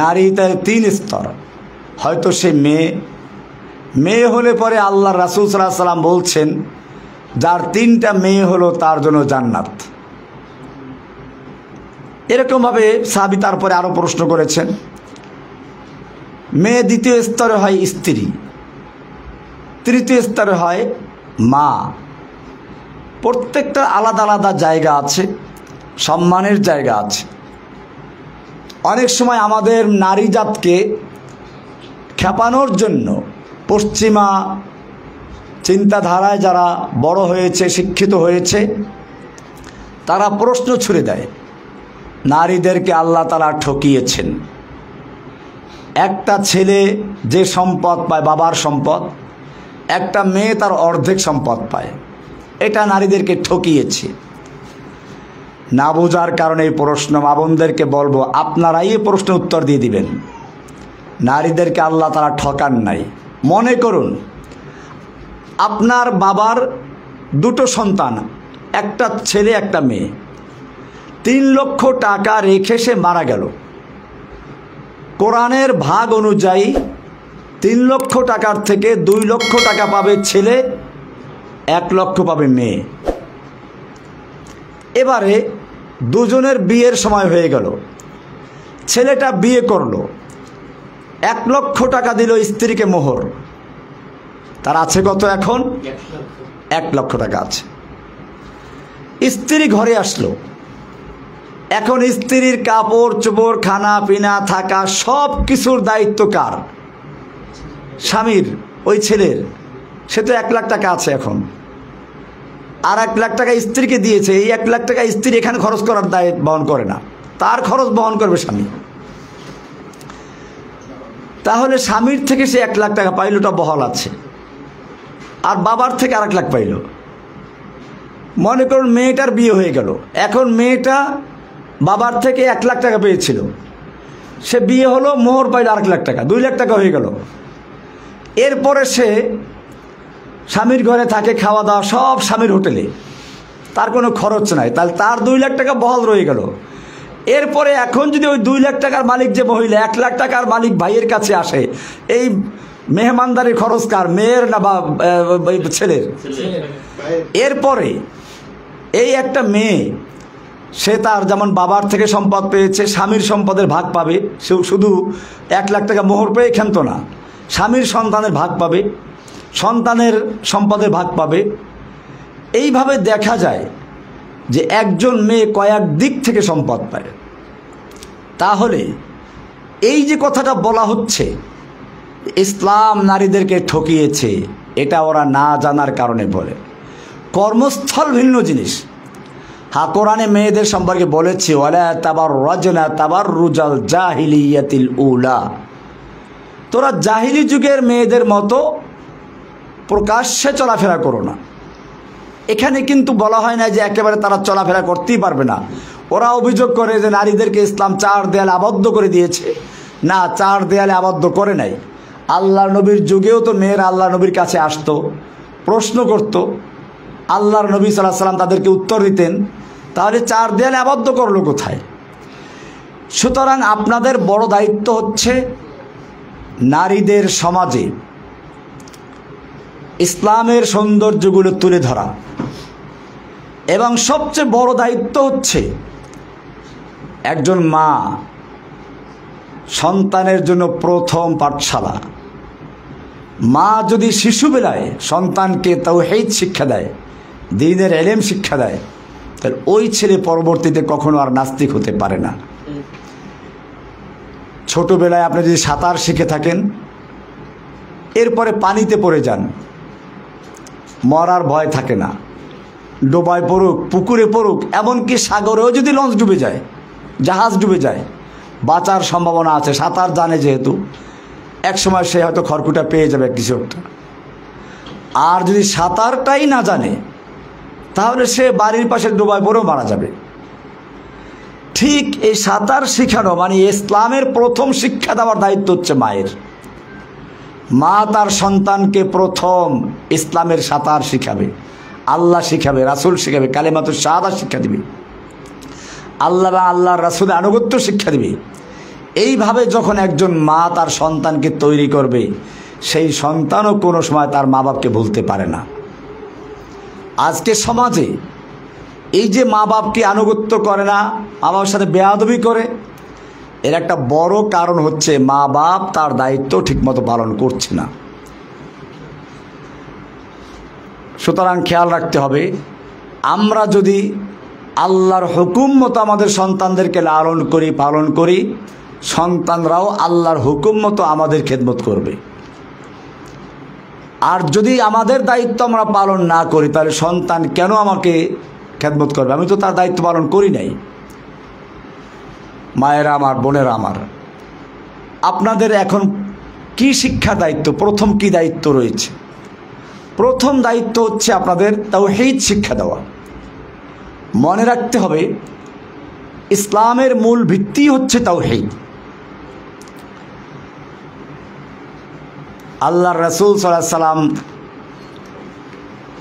নারী তার 3 স্তর। হয়তো সে মেয়ে হলে পরে আল্লাহ রাসূল সাল্লাল্লাহু আলাইহি ওয়াসাল্লাম বলছেন, যার 3টা মেয়ে হলো তার জন্য জান্নাত। এরকমভাবে সাহাবী তারপরে আরও প্রশ্ন করেছেন। মেয়ে দ্বিতীয় স্তরে হয় স্ত্রী, তৃতীয় স্তরে হয় মা। প্রত্যেকটা আলাদা আলাদা জায়গা আছে, সম্মানের জায়গা আছে। অনেক সময় আমাদের নারী জাতকে খেপানোর জন্য পশ্চিমা চিন্তাধারায় যারা বড় হয়েছে, শিক্ষিত হয়েছে, তারা প্রশ্ন ছুড়ে দেয়, নারীদেরকে আল্লাহ তাআলা ঠকিয়েছেন। একটা ছেলে যে সম্পদ পায়, বাবার সম্পদ, একটা মেয়ে তার অর্ধেক সম্পদ পায়, এটা নারীদেরকে ঠকিয়েছে। না বোঝার কারণে এই প্রশ্ন, মা বোনদেরকে বলবো, আপনারাই এই প্রশ্ন উত্তর দিয়ে দিবেন। নারীদেরকে আল্লাহ তাআলা ঠকান নাই। মনে করুন আপনার বাবার 2টো সন্তান, একটা ছেলে একটা মেয়ে, 3 লক্ষ টাকা রেখে সে মারা গেল। কোরআনের ভাগ অনুযায়ী 3 লক্ষ টাকার থেকে 2 লক্ষ টাকা পাবে ছেলে, 1 লক্ষ পাবে মেয়ে। এবারে দুজনের বিয়ের সময় হয়ে গেল। ছেলেটা বিয়ে করলো, 1 লক্ষ টাকা দিল স্ত্রীকে মোহর। তার আছে কত এখন? 1 লক্ষ টাকা আছে। স্ত্রী ঘরে আসলো, এখন স্ত্রীর কাপড় চোপড়, খানা পিনা, থাকা সব কিছুর দায়িত্ব কার? স্বামীর, ওই ছেলের। সে তো 1 লাখ টাকা আছে এখন, আর 1 লাখ টাকা স্ত্রীকে দিয়েছে। এই 1 লাখ টাকা স্ত্রী এখানে খরচ করার দায়িত্ব বহন করে না, তার খরচ বহন করবে স্বামী। তাহলে স্বামীর থেকে সে 1 লাখ টাকা পাইল, ওটা বহাল আছে, আর বাবার থেকে আর 1 লাখ পাইল। মনে করুন মেয়েটার বিয়ে হয়ে গেল, এখন মেয়েটা বাবার থেকে 1 লাখ টাকা পেয়েছিল, সে বিয়ে হলো, মোহর পাইল 1 লাখ টাকা, 2 লাখ টাকা হয়ে গেল। এরপরে সে স্বামীর ঘরে থাকে, খাওয়া দাওয়া সব স্বামীর হোটেলে, তার কোনো খরচ নাই, তাহলে তার 2 লাখ টাকা বহাল রয়ে গেল। এরপরে এখন যদি ওই 2 লাখ টাকার মালিক যে মহিলা 1 লাখ টাকার মালিক ভাইয়ের কাছে আসে, এই মেহমানদারির খরচ কার? মেয়ের না বা ছেলের? এরপরে এই একটা মেয়ে, সে তার যেমন বাবার থেকে সম্পদ পেয়েছে, স্বামীর সম্পদের ভাগ পাবে। সে শুধু 1 লাখ টাকা মোহর পেয়ে ক্ষান্ত না, স্বামীর সন্তানের ভাগ পাবে, সন্তানের সম্পদের ভাগ পাবে। এইভাবে দেখা যায় যে একজন মেয়ে কয়েক দিক থেকে সম্পদ পায়। তাহলে এই যে কথাটা বলা হচ্ছে ইসলাম নারীদেরকে ঠকিয়েছে, এটা ওরা না জানার কারণে বলে। কর্মস্থল ভিন্ন জিনিস। হ্যাঁ, কোরআনে মেয়েদের সম্পর্কে বলেছে, ওয়ালা তাবাররাজনা তাবাররুজাল জাহিলিয়াতিল উলা, তোরা জাহিলি যুগের মেয়েদের মতো প্রকাশ্যে চলাফেরা করো না। এখানে কিন্তু বলা হয় না যে একেবারে তারা চলাফেরা করতেই পারবে না। ওরা অভিযোগ করে যে নারীদেরকে ইসলাম 4 দেয়ালে আবদ্ধ করে দিয়েছে। না, 4 দেয়ালে আবদ্ধ করে নাই। আল্লাহর নবীর যুগেও তো মেয়েরা আল্লাহর নবীর কাছে আসতো, প্রশ্ন করত, আল্লাহর নবী সাল্লাল্লাহু আলাইহি ওয়াসাল্লাম তাদেরকে উত্তর দিতেন। তাহলে 4 দেয়ালে আবদ্ধ করলো কোথায়? সুতরাং আপনাদের বড় দায়িত্ব হচ্ছে নারীদের সমাজে ইসলামের সৌন্দর্যগুলো তুলে ধরা, এবং সবচেয়ে বড় দায়িত্ব হচ্ছে একজন মা সন্তানের জন্য প্রথম পাঠশালা। মা যদি শিশুবেলায় সন্তানকে তাওহীদ শিক্ষা দেয়, দ্বীনের ইলম শিক্ষা দেয়, তাহলে ওই ছেলে পরবর্তীতে কখনো আর নাস্তিক হতে পারে না। ছোটবেলায় আপনি যদি সাঁতার শিখে থাকেন, এরপরে পানিতে পড়ে যান, মরার ভয় থাকে না। ডোবায় পড়ুক, পুকুরে পড়ুক, এমনকি সাগরেও যদি লঞ্চ ডুবে যায়, জাহাজ ডুবে যায়, বাঁচার সম্ভাবনা আছে। সাঁতার জানে যেহেতু, একসময় সে হয়তো খড়কুটা পেয়ে যাবে কিছু একটা। আর যদি সাঁতারটাই না জানে, তাহলে সে বাড়ির পাশে ডোবায় পড়েও মারা যাবে। ঠিক এই সাঁতার শেখানো মানে ইসলামের প্রথম শিক্ষা দেওয়ার দায়িত্ব হচ্ছে মায়ের। মা তার সন্তানকে প্রথম ইসলামের সাঁতার শিখাবে, আল্লাহ শিখাবে, রাসূল শিখাবে, কালেমাতুশ শাহাদাত শিক্ষা দিবে, আল্লাহ বা আল্লাহর রাসূলের আনুগত্য শিক্ষা দিবে। এইভাবে যখন একজন মা তার সন্তানকে তৈরি করবে, সেই সন্তানও কোনো সময় তার মা বাপকে ভুলতে পারে না। আজকে সমাজে এই যে মা বাপকে আনুগত্য করে না, মা বাবার সাথে বেয়াদবি করে, এর একটা বড় কারণ হচ্ছে মা বাপ তার দায়িত্ব ঠিকমতো পালন করছে না। সুতরাং খেয়াল রাখতে হবে, আমরা যদি আল্লাহর হুকুম মতো আমাদের সন্তানদেরকে লালন করি, পালন করি, সন্তানরাও আল্লাহর হুকুম মতো আমাদের খেদমত করবে। আর যদি আমাদের দায়িত্ব আমরা পালন না করি, তাহলে সন্তান কেন আমাকে খেদমত করবে? আমি তো তার দায়িত্ব পালন করি নাই। মায়েরা আমার, বোনেরা আমার, আপনাদের এখন কি শিক্ষা দায়িত্ব? প্রথম কি দায়িত্ব রয়েছে? প্রথম দায়িত্ব হচ্ছে আপনাদের তাওহীদ শিক্ষা দেওয়া। মনে রাখতে হবে, ইসলামের মূল ভিত্তি হচ্ছে তাওহীদ। আল্লাহর রাসূল সাল্লাল্লাহু আলাইহি ওয়াসাল্লাম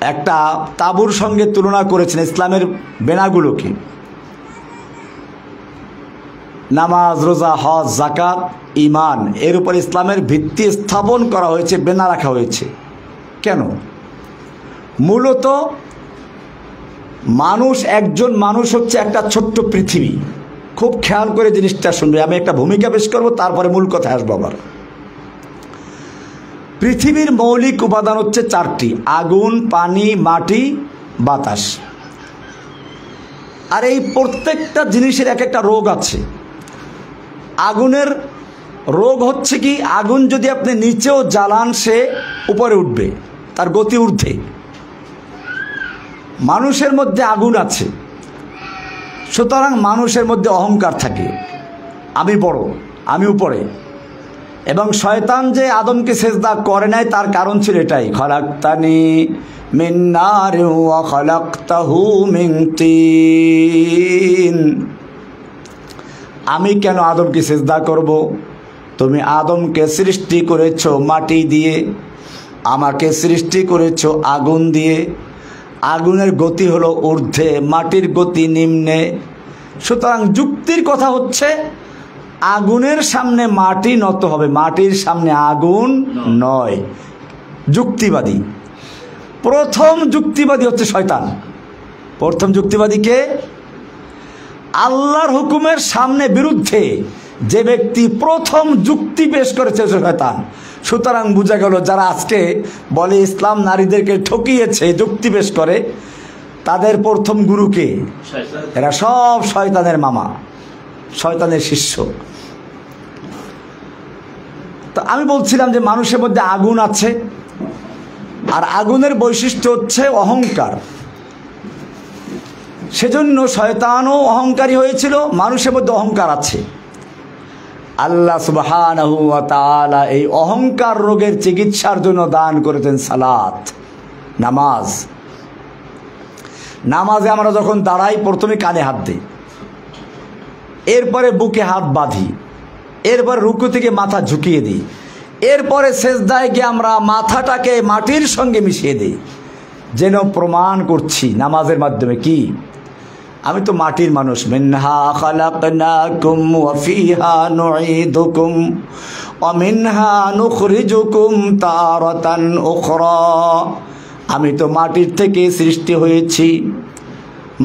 একটা তাঁবুর সঙ্গে তুলনা করেছেন ইসলামের বেনাগুলোকে। নামাজ, রোজা, হজ, যাকাত, ঈমান, এর উপর ইসলামের ভিত্তি স্থাপন করা হয়েছে, বেনা রাখা হয়েছে। কেন? মূলত মানুষ, একজন মানুষ হচ্ছে একটা ছোট্ট পৃথিবী। খুব খেয়াল করে জিনিসটা শুনবে, আমি একটা ভূমিকা পেশ করব, তারপরে মূল কথা আসবো। আবার পৃথিবীর মৌলিক উপাদান হচ্ছে চারটি: আগুন, পানি, মাটি, বাতাস। আর এই প্রত্যেকটা জিনিসের এক একটা রোগ আছে। আগুনের রোগ হচ্ছে কি, আগুন যদি আপনি নিচেও জ্বালান সে উপরে উঠবে, তার গতি ঊর্ধ্বে। মানুষের মধ্যে আগুন আছে, সুতরাং মানুষের মধ্যে অহংকার থাকে, আমি বড়, আমি উপরে। এবং শয়তান যে আদমকে সেজদা করে নাই তার কারণ ছিল এটাই, খলাকতানি মিন নারিন ওয়া খলাকতাহু মিন তিন। আমি কেন আদমকে সেজদা করব? তুমি আদমকে সৃষ্টি করেছো মাটি দিয়ে, আমাকে সৃষ্টি করেছো আগুন দিয়ে। আগুনের গতি হলো ঊর্ধ্বে, মাটির গতি নিম্নে। সুতরাং যুক্তির কথা হচ্ছে আগুনের সামনে মাটি নত হবে, মাটির সামনে আগুন নয়। যুক্তিবাদী, প্রথম যুক্তিবাদী হচ্ছে শয়তান। প্রথম যুক্তিবাদীকে আল্লাহর হুকুমের সামনে বিরুদ্ধে যে ব্যক্তি প্রথম যুক্তি পেশ করেছে শয়তান। সুতরাং বোঝা গেল যারা আজকে বলে ইসলাম নারীদেরকে ঠকিয়েছে, যুক্তি পেশ করে, তাদের প্রথম গুরুকে, এরা সব শয়তানের মামা, শয়তানের শিষ্য। তো আমি বলছিলাম যে মানুষের মধ্যে আগুন আছে, আর আগুনের বৈশিষ্ট্য হচ্ছে অহংকার। সেজন্য শয়তানও অহংকারী হয়েছিল, মানুষের মধ্যে অহংকার আছে। আল্লাহ সুবহানাহু ওয়া তাআলা এই অহংকার রোগের চিকিৎসার জন্য দান করেছেন সালাত, নামাজ। নামাজে আমরা যখন দাঁড়াই প্রথমে কানে হাত দিই, এরপরে বুকে হাত বাঁধি, এরপর রুকু থেকে মাথা ঝুঁকিয়ে দিই, এরপরে সেজদায় গিয়ে আমরা মাথাটাকে মাটির সঙ্গে মিশিয়ে দিই, যেন প্রমাণ করছি নামাজের মাধ্যমে কি আমি তো মাটির মানুষ। মিনহা খালাকনাকুম ওয়া ফিহা নুঈদুকুম ওয়া মিনহা নুখরিজুকুম তারাতান উখরা। আমি তো মাটির থেকে সৃষ্টি হয়েছি,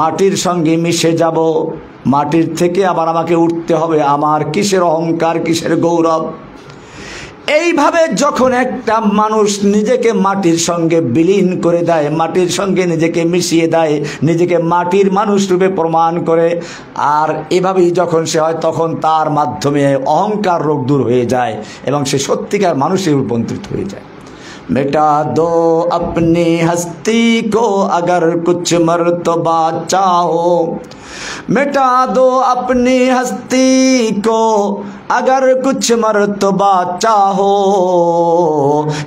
মাটির সঙ্গে মিশে যাব, মাটির থেকে আবার আমাকে উঠতে হবে। আমার কিসের অহংকার, কিসের গৌরব? এইভাবে যখন একটা মানুষ নিজেকে মাটির সঙ্গে বিলীন করে দেয়, মাটির সঙ্গে নিজেকে মিশিয়ে দেয়, নিজেকে মাটির মানুষ রূপে প্রমাণ করে, আর এভাবেই যখন সে হয়, তখন তার মাধ্যমে অহংকার রোগ দূর হয়ে যায় এবং সে সত্যিকার মানুষে রূপান্তরিত হয়ে যায়। मिटा दो अपनी हस्ती को अगर कुछ मर्तबा चाहो, मिटा दो अपनी हस्ती को अगर कुछ मर्तबा चाहो,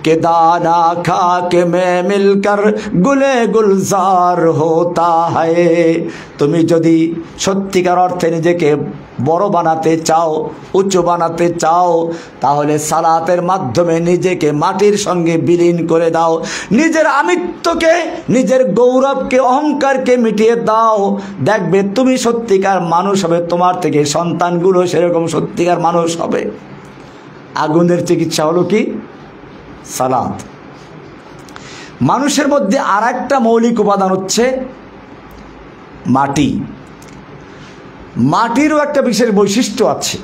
कि दाना खा के मैं मिलकर गुले गुलजार होता है। তুমি যদি সত্যিকার অর্থে নিজেকে বড় বানাতে চাও, উচ্চ বানাতে চাও, তাহলে সালাতের মাধ্যমে নিজেকে মাটির সঙ্গে বিলীন করে দাও, নিজের আমিত্বকে, নিজের গৌরবকে, অহংকারকে মিটিয়ে দাও। দেখবে তুমি সত্যিকার মানুষ হবে, তোমার থেকে সন্তানগুলো সেরকম সত্যিকার মানুষ হবে। আগুনের চিকিৎসা হলো কি? সালাত। মানুষের মধ্যে আর একটা মৌলিক উপাদান হচ্ছে মাটি। মাটিরও একটা বিশেষ বৈশিষ্ট্য আছে।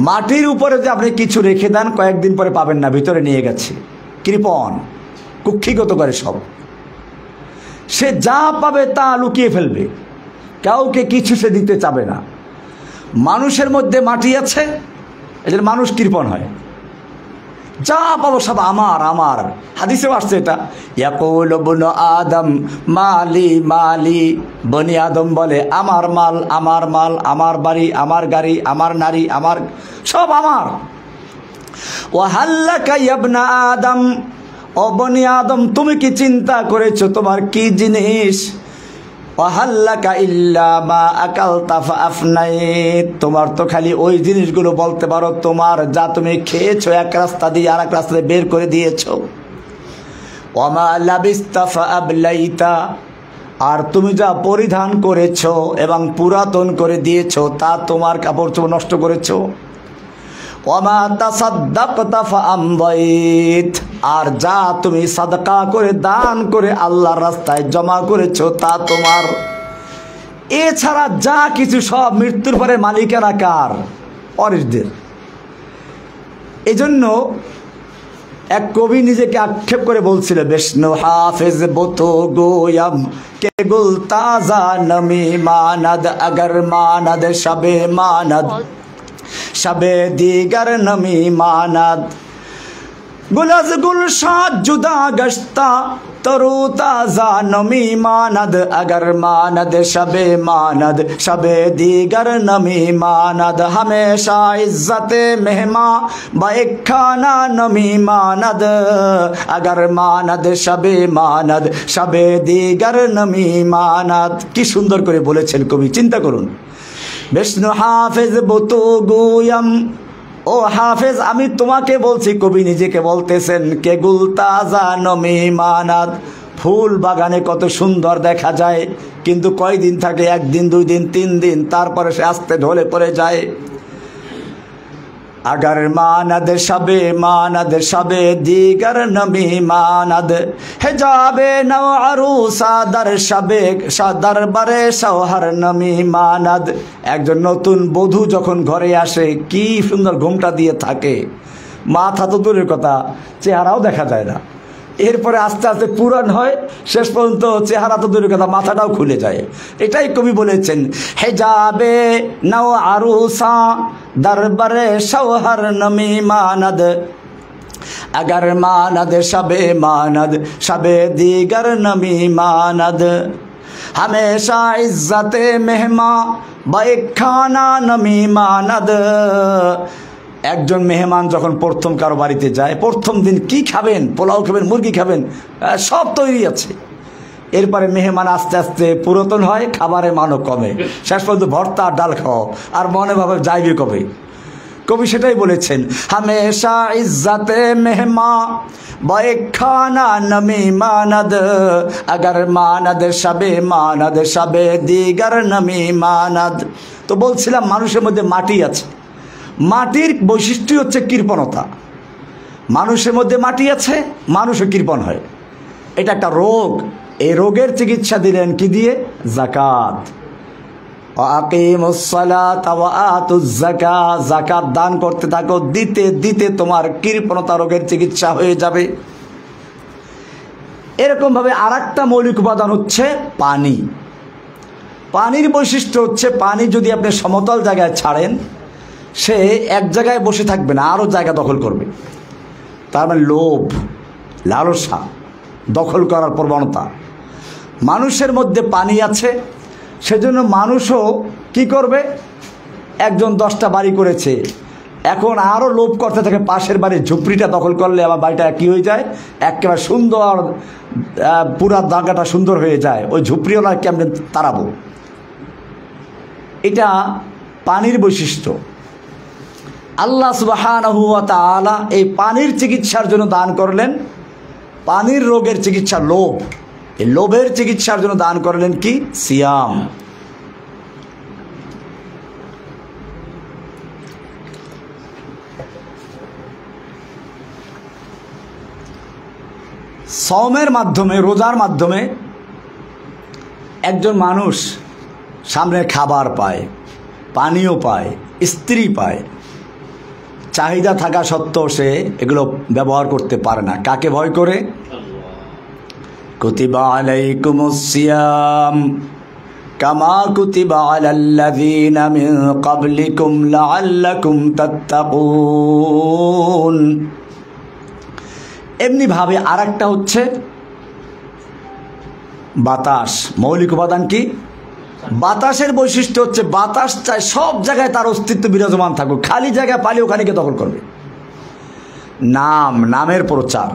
মাটির উপরে যে আপনি কিছু রেখে দেন, কয়েকদিন পরে পাবেন না, ভিতরে নিয়ে গেছে, কৃপণ, কুক্ষিগত করে সব। সে যা পাবে তা লুকিয়ে ফেলবে, কাউকে কিছু সে দিতে চাবে না। মানুষের মধ্যে মাটি আছে, এদের মানুষ কৃপণ হয়, যা পাবো সব আমার আমার। হাদিসেও আসছে এটা, ইয়াকুলু ইবনু আদম মালি মালি। বনি আদম বলে আমার মাল, আমার মাল, আমার বাড়ি, আমার গাড়ি, আমার নারী, আমার সব আমার। ওয়া হাল্লাকা ইয়া ইবনা আদম, ও বনি আদম তুমি কি চিন্তা করেছো তোমার কি জিনিস? ওয়াহাল্লাকা ইল্লা মা আকালতা ফাআফনাইত, তোমার তো খালি ওই জিনিসগুলো বলতে পারো তোমার, যা তুমি খেয়েছো এক রাস্তা দিয়ে আর এক রাস্তা দিয়ে বের করে দিয়েছো। ওয়ামা লাবিস্তা ফাআবলাইতা, আর তুমি যা পরিধান করেছো এবং পুরাতন করে দিয়েছো তা তোমার কাপড় চোপড় নষ্ট করেছো। ওয়ামা তাসাদ্দাকতা ফাআমদাইত, আর যা তুমি সাদকা করে দান করে আল্লাহর রাস্তায় জমা করেছো তা তোমার। এছাড়া যা কিছু সব মৃত্যুর পরে মালিকানা কার? ওয়ারিসদের। এজন্য এক কবি নিজেকে আক্ষেপ করে বলছিল, বিষ্ণু হাফেজ বতো গোয়াম কে গুল তাজা নমি মানদ, अगर मानद शबे मानद शबे दीगर नमी मानद। गुलज गुलशाद जुदा गश्ता तरु ताजा नमी मानद, अगर मानद शबे मानद शबे दीगर नमी मानद। हमेशा इज्जते मेहमा बाइक खाना नमी मानद, अगर मानद शबे मानद शबे दीगर नमी मानद। কি সুন্দর করে বলেছেন কবি, চিন্তা করুন। বিষ্ণু হাফেজ বতু গুয়াম, ও হাফেজ আমি তোমাকে বলছি, কবি নিজেকে বলতেছেন, কে গুল তাজা নমি মানাদ, ফুল বাগানে কত সুন্দর দেখা যায়, কিন্তু কয়দিন থাকে? একদিন, 2 দিন, 3 দিন, তারপরে সে আস্তে ঢলে পড়ে যায়। अगर मानद शबे मानद शबे दीगर नमी मानद, हिजाबे नव अरूसा दर शबे दर बरे शौहर नमी मानद। একজন নতুন বধূ যখন ঘরে আসে কি সুন্দর ঘোমটা দিয়ে থাকে, মাথা তো দূরের কথা, চেহারাও দেখা যায় না। এরপরে আস্তে আস্তে পুরান হয়, শেষ পর্যন্ত চেহারা তো দূরের কথা, মাথাটাও খুলে যায়। এটাই কবি বলেছেন, হেজাবে নাও আরুসা দরবারে শৌহর নমি মানদ, अगर मानद शबे मानद शबे दीगर नमी मानद। हमेशा इज्जते मेहमा बाइक खाना नमी मानद। একজন মেহমান যখন প্রথম কারো বাড়িতে যায়, প্রথম দিন কি খাবেন? পোলাও খাবেন, মুরগি খাবেন, সব তৈরি আছে। এরপরে মেহমান আস্তে আস্তে পুরাতন হয়, খাবারের মানও কমে, শেষ পর্যন্ত ভর্তা আর ডাল খাও, আর মনে ভাবে যাইবে কবে। কবি সেটাই বলেছেন, হামেশা ইজ্জতে মেহমা বায়ে খানা নমি মানদ, अगर মানদ শবে মানদ শবে দিগার নমি মানদ। তো বলছিলাম মানুষের মধ্যে মাটি আছে, মাটির বৈশিষ্ট্য হচ্ছে কৃপণতা। মানুষের মধ্যে মাটি আছে, মানুষও কৃপণ হয়, এটা একটা রোগ। এই রোগের চিকিৎসা দিলেন কি দিয়ে? যাকাত। আকিমুস সালাত ওয়া আতুজ যাকাত, যাকাত দান করতে থাকো, দিতে দিতে তোমার কৃপণতা রোগের চিকিৎসা হয়ে যাবে। এরকম ভাবে আরেকটা মৌলিক উপাদান হচ্ছে পানি। পানির বৈশিষ্ট্য হচ্ছে, পানি যদি আপনি সমতল জায়গায় ছাড়েন, সে এক জায়গায় বসে থাকবে না, আরও জায়গা দখল করবে। তার মানে লোভ, লালসা, দখল করার প্রবণতা। মানুষের মধ্যে পানি আছে, সেজন্য মানুষও কি করবে? একজন 10টা বাড়ি করেছে, এখন আরও লোভ করতে থাকে, পাশের বাড়ির ঝুপড়িটা দখল করলে আমার বাড়িটা কী হয়ে যায়? একেবারে সুন্দর, পুরা জায়গাটা সুন্দর হয়ে যায়, ওই ঝুপড়িওয়ালা কেমনে তাড়াবো। এটা পানির বৈশিষ্ট্য। আল্লাহ সুবহানাহু ওয়া তাআলা এই পানির চিকিৎসার জন্য দান করলেন, পানির রোগের চিকিৎসা লোভ, এই লোভের চিকিৎসার জন্য দান করলেন কি? সিয়াম। সওমের মাধ্যমে, রোজার মাধ্যমে একজন মানুষ সামনে খাবার পায়, পানিও পায়, স্ত্রী পায়, চাহিদা থাকা সত্ত্বেও সে এগুলো ব্যবহার করতে পারে না। কাকে ভয় করে? কুতিবা আলাইকুমুস সিয়াম কামা কুতিবা আলাল্লাযীনা মিন ক্বাবলিকুম লাআল্লাকুম তাত্তাকুন। এমনি ভাবে আরেকটা হচ্ছে বাতাস। মৌলিক উপাদান কি? বাতাসের বৈশিষ্ট্য হচ্ছে বাতাস চায় সব জায়গায় তার অস্তিত্ব বিরাজমান থাকুক, খালি জায়গা পালি ওখানেকে দখল করবে। নামের প্রচার।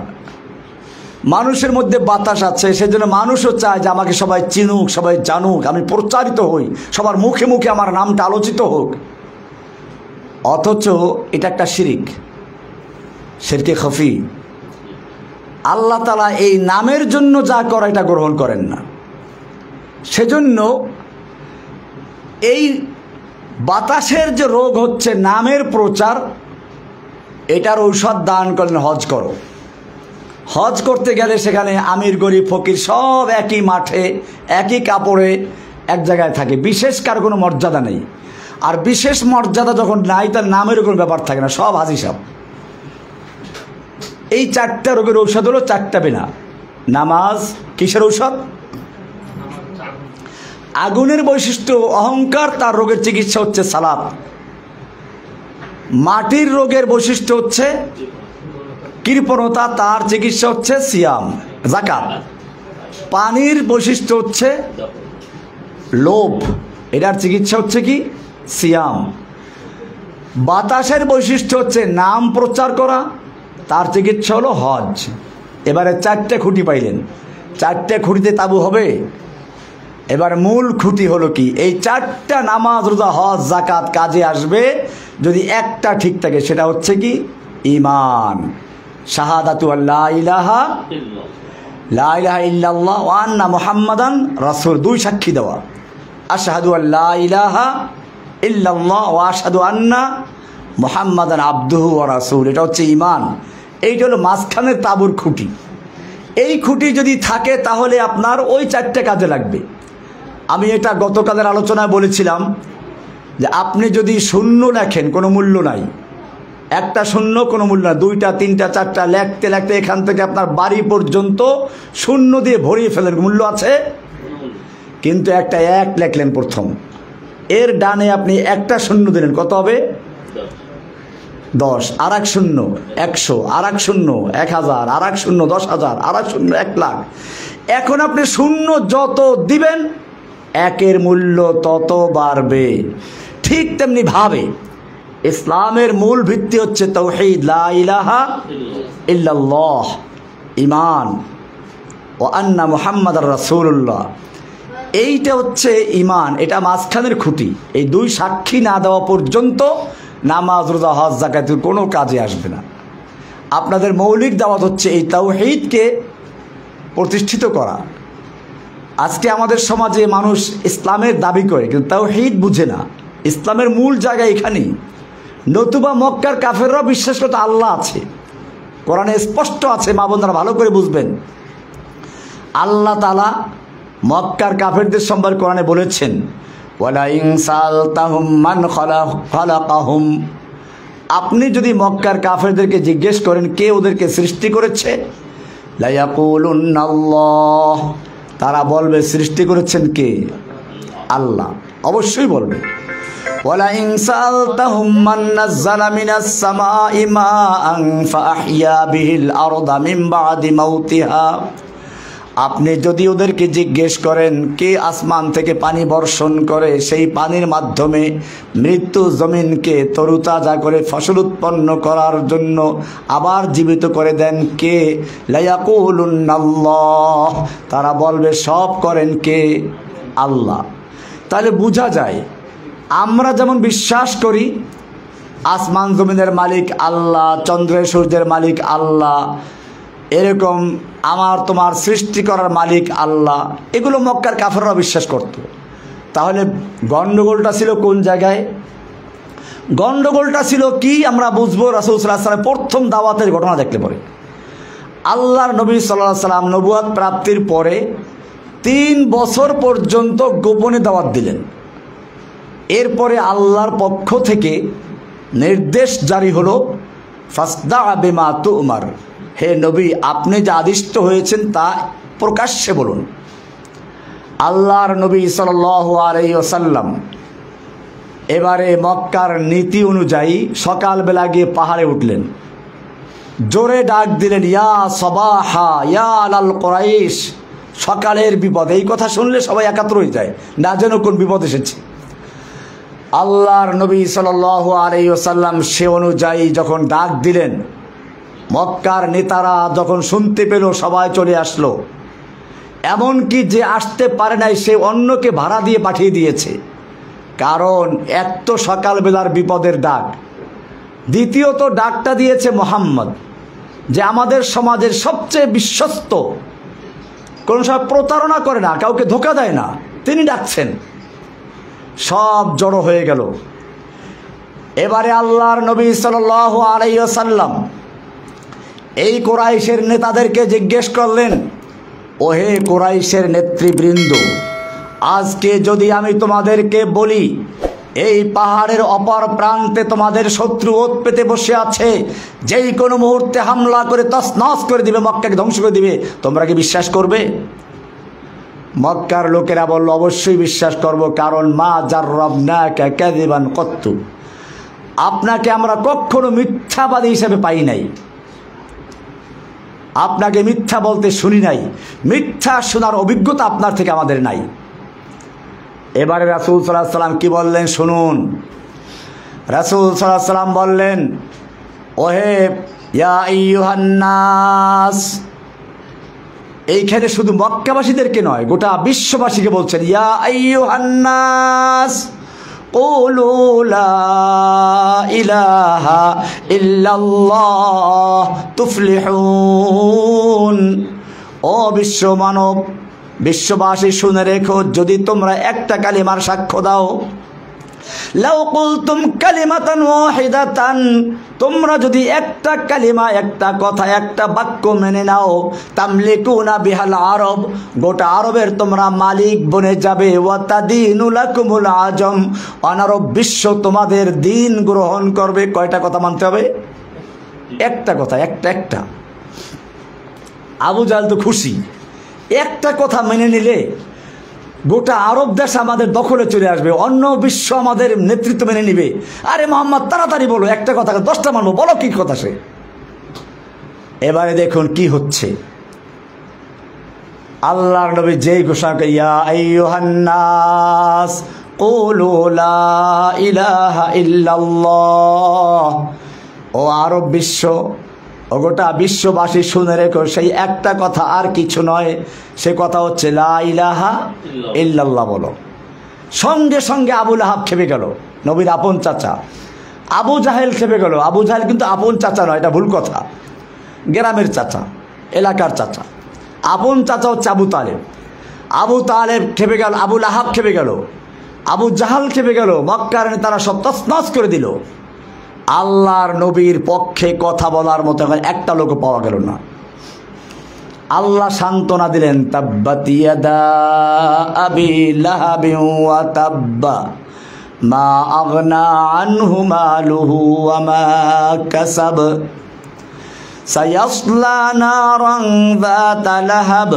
মানুষের মধ্যে বাতাস আছে, সেজন্য মানুষও চায় যে আমাকে সবাই চিনুক, সবাই জানুক, আমি প্রচারিত হই, সবার মুখে মুখে আমার নামটা আলোচিত হোক। অথচ এটা একটা শিরক, শিরকে খফি। আল্লাহ তাআলা এই নামের জন্য যা করে এটা গ্রহণ করেন না। সেজন্য এই বাতাসের যে রোগ হচ্ছে নামের প্রচার, এটার ঔষধ দান করলেন হজ করো। হজ করতে গেলে সেখানে আমির গরিব ফকির সব একই মাঠে একই কাপড়ে এক জায়গায় থাকে, বিশেষ কার কোনো মর্যাদা নেই। আর বিশেষ মর্যাদা যখন নাই তার নামের কোনো ব্যাপার থাকে না, সব হাজি সাহেব। এই চারটা রোগের ঔষধ হলো চারটা বিনা। নামাজ কিসের ঔষধ? আগুনের বৈশিষ্ট্য অহংকার, তার রোগের চিকিৎসা হচ্ছে সালাত। মাটির রোগের বৈশিষ্ট্য হচ্ছে কৃপণতা, তার চিকিৎসা হচ্ছে সিয়াম যাকাত। পানির বৈশিষ্ট্য হচ্ছে লোভ, এটার চিকিৎসা হচ্ছে কি? সিয়াম। বাতাসের বৈশিষ্ট্য হচ্ছে নাম প্রচার করা, তার চিকিৎসা হলো হজ। এবারে চারটে খুঁটি পাইলেন, চারটে খুঁটিতে তাবু হবে। এবার মূল খুঁটি হলো কি? এই চারটা নামাজ রোজা হজ যাকাত কাজে আসবে যদি একটা ঠিক থাকে, সেটা হচ্ছে কি? ঈমান। শাহাদাতু আল্লা ইলাহা ইল্লাল্লাহ ওয়া আন্না মুহাম্মাদান রাসূল, দুই সাক্ষী দেওয়া। আশহাদু আল্লা ইলাহা ইল্লাল্লাহ ওয়া আশহাদু আন্না মুহাম্মাদান আবদুহু ওয়া রাসূল, এটা হচ্ছে ঈমান। এইটা হলো মাঝখানের তাবুর খুঁটি। এই খুঁটি যদি থাকে তাহলে আপনার ওই চারটে কাজে লাগবে। আমি এটা গতকালের আলোচনায় বলেছিলাম যে আপনি যদি শূন্য লেখেন কোনো মূল্য নাই, একটা শূন্য কোনো মূল্য নাই, দুইটা তিনটা চারটা লেখতে লেখতে এখান থেকে আপনার বাড়ি পর্যন্ত শূন্য দিয়ে ভরিয়ে ফেলেন, মূল্য আছে। কিন্তু একটা এক লেখলেন প্রথম, এর ডানে আপনি একটা শূন্য দিলেন, কত হবে? 10। আর এক শূন্য 100, আর এক শূন্য 1000, আর এক শূন্য 10,000, আর এক শূন্য 1,00,000। এখন আপনি শূন্য যত দিবেন একের মূল্য তত বাড়বে। ঠিক তেমনি ভাবে ইসলামের মূল ভিত্তি হচ্ছে তাওহীদ, লা ইলাহা ইল্লাল্লাহ, ঈমান, ওয়া আন্না মুহাম্মাদার রাসূলুল্লাহ। এইটা হচ্ছে ঈমান, এটা মাঝখানের খুঁটি। এই দুই সাক্ষী না দেওয়া পর্যন্ত নামাজ রোজা হজ যাকাতের কোনো কাজে আসবে না। আপনাদের মৌলিক দাওয়াত হচ্ছে এই তাওহীদকে প্রতিষ্ঠিত করা। আজকে আমাদের সমাজে মানুষ ইসলামের দাবি করে কিন্তু তাওহীদ বুঝে না। ইসলামের মূল জায়গা এখানেই। নতুবা মক্কার কাফেররাও বিশ্বাস করতে আল্লাহ আছে, কোরআনে স্পষ্ট আছে, মা বোনরা ভালো করে বুঝবেন। আল্লাহ তাআলা মক্কার কাফেরদের সম্পর্কে কোরআনে বলেছেন, ওয়ালা ইন সালতাহুম মান খালাকাহুম, আপনি যদি মক্কার কাফেরদেরকে জিজ্ঞেস করেন কে ওদেরকে সৃষ্টি করেছে, লা ইয়াকুলুনাল্লাহ, তারা বলবে সৃষ্টি করেছেন কে? আল্লাহ, অবশ্যই বলবে। ওয়ালা ইন সালতাহুম মান নাযালা মিনাস সামাই মাআন ফাআহইয়া বিহিল আরদা মিন বাদি মাউতিহা, আপনি যদি ওদেরকে জিজ্ঞেস করেন কে আসমান থেকে পানি বর্ষণ করে, সেই পানির মাধ্যমে মৃত্যু জমিনকে তরুতাজা করে ফসল উৎপন্ন করার জন্য আবার জীবিত করে দেন কে? লায়াকুলুন্নাল্লাহ, তারা বলবে সব করেন কে? আল্লাহ। তাহলে বোঝা যায় আমরা যেমন বিশ্বাস করি আসমান জমিনের মালিক আল্লাহ, চন্দ্রের সূর্যের মালিক আল্লাহ, এরকম আমার তোমার সৃষ্টি করার মালিক আল্লাহ, এগুলো মক্কার কাফেররা বিশ্বাস করত। তাহলে গন্ডগোলটা ছিল কোন জায়গায়? গন্ডগোলটা ছিল কি আমরা বুঝবো রাসূল সাল্লাল্লাহু আলাইহি ওয়াসাল্লাম প্রথম দাওয়াতের ঘটনা দেখলে পরে। আল্লাহর নবী সাল্লাল্লাহু আলাইহি ওয়াসাল্লাম নবুয়ত প্রাপ্তির পরে 3 বছর পর্যন্ত গোপনে দাওয়াত দিলেন। এরপরে আল্লাহর পক্ষ থেকে নির্দেশ জারি হলো, ফাসদা বিমা তুমার, হে নবী আপনি যা আদিষ্ট হয়েছেন তা প্রকাশ্যে বলুন। আল্লাহর নবী সাল্লাল্লাহু আলাইহি ওয়াসাল্লাম এবারে মক্কার নীতি অনুযায়ী সকালবেলা গিয়ে পাহাড়ে উঠলেন, জোরে ডাক দিলেন, ইয়া সবাহা ইয়া আলাল কুরাইশ, সকালের বিপদ। এই কথা শুনলে সবাই একাত্র হয়ে যায়, না যেন কোন বিপদ এসেছে। আল্লাহর নবী সাল্লাল্লাহু আলাইহি ওয়াসাল্লাম সে অনুযায়ী যখন ডাক দিলেন, মক্কার নেতারা যখন শুনতে পেল সবাই চলে আসলো। এমনকি যে আসতে পারে নাই সে অন্যকে ভাড়া দিয়ে পাঠিয়ে দিয়েছে, কারণ এক তো সকালবেলার বিপদের ডাক, দ্বিতীয়ত ডাকটা দিয়েছে মোহাম্মদ, যে আমাদের সমাজের সবচেয়ে বিশ্বস্ত, কোন সময় প্রতারণা করে না, কাউকে ধোঁকা দেয় না, তিনি ডাকছেন। সব জড়ো হয়ে গেল। এবারে আল্লাহর নবী সাল্লাল্লাহু আলাইহি ওয়াসাল্লাম এই কুরাইশের নেতাদেরকে জিজ্ঞেস করলেন, ওহে কুরাইশের নেতৃবৃন্দ, আজকে যদি আমি তোমাদেরকে বলি এই পাহাড়ের অপর প্রান্তে তোমাদের শত্রু ওত পেতে বসে আছে, যেই কোনো মুহূর্তে হামলা করে তছনছ করে দিবে, মক্কাকে ধ্বংস করে দিবে, তোমরা কি বিশ্বাস করবে? মক্কার লোকেরা বলল, অবশ্যই বিশ্বাস করব, কারণ মা জাররাবনাকা কাযিবান কত্তু, আপনাকে আমরা কখনো মিথ্যাবাদী হিসেবে পাই নাই, আপনাকে মিথ্যা বলতে শুনি নাই, মিথ্যা শোনার অভিজ্ঞতা আপনার থেকে আমাদের নাই। এবারে রাসূল সাল্লাল্লাহু আলাইহি ওয়াসাল্লাম কি বললেন শুনুন। রাসূল সাল্লাল্লাহু আলাইহি ওয়াসাল্লাম বললেন, ওহে ইয়া আইয়ুহান নাস, এইখানে শুধু মক্কাবাসীদেরকে নয়, গোটা বিশ্ববাসীকে বলছেন, ইয়া আইয়ুহান নাস কুলু লা ইলাহা ইল্লাল্লাহ তুফলিহুন। ও বিশ্ব মানব, বিশ্ববাসী শুনে রেখো, যদি তোমরা একটা কালিমার সাক্ষ্য দাও, লাউ কুলতুম কালিমাতান ওয়াহিদাতান, তোমরা যদি একটা কালিমা, একটা কথা, একটা বাক্য মেনে নাও, তামলিকুনা বিহাল আরব, গোটা আরবের তোমরা মালিক বনে যাবে, ওয়া তাদিনু লাকুমুল আজম, অনারব বিশ্ব তোমাদের দিন গ্রহণ করবে। কয়টা কথা মানতে হবে? একটা কথা, একটা। আবু জাহল তো খুশি, একটা কথা মেনে নিলে গোটা আরব দেশ আমাদের দখলে চলে আসবে, অন্য বিশ্ব আমাদের নেতৃত্ব মেনে নিবে। আরে মোহাম্মদ তাড়াতাড়ি বলো, একটা কথা 10টা মানবো, বলো কি কথা সে। এবারে দেখুন কি হচ্ছে। আল্লাহর নবী যেই ঘোষণা করে, ইয়া আইয়ুহান নাস কুলু লা ইলাহা ইল্লাল্লাহ, ও আরব বিশ্ব, ও গোটা বিশ্ববাসী শুনে রেখো, সেই একটা কথা আর কিছু নয়, সে কথা হচ্ছে লা ইলাহা ইল্লাল্লাহ বলো। সঙ্গে সঙ্গে আবু লাহাব খেপে গেল, নবীর আপন চাচা। আবু জাহেল খেপে গেল। আবু জাহেল কিন্তু আপন চাচা নয়, এটা ভুল কথা, গ্রামের চাচা, এলাকার চাচা। আপন চাচা হচ্ছে আবু তালেব। আবু তালেব খেপে গেল, আবু লাহাব খেপে গেল, আবু জাহাল খেপে গেল, মক্কার তারা সব তছনছ করে দিল। আল্লাহর নবীর পক্ষে কথা বলার মতো একটা লোক পাওয়া গেল না। আল্লাহ সান্ত্বনা দিলেন, তাব্বাত ইয়াদা আবি লাহাবিন ওয়া তাব্বা মা আগনা আনহু মালুহু ওয়া মা কাসাব সায়াসলা নারান যাতা লাহাব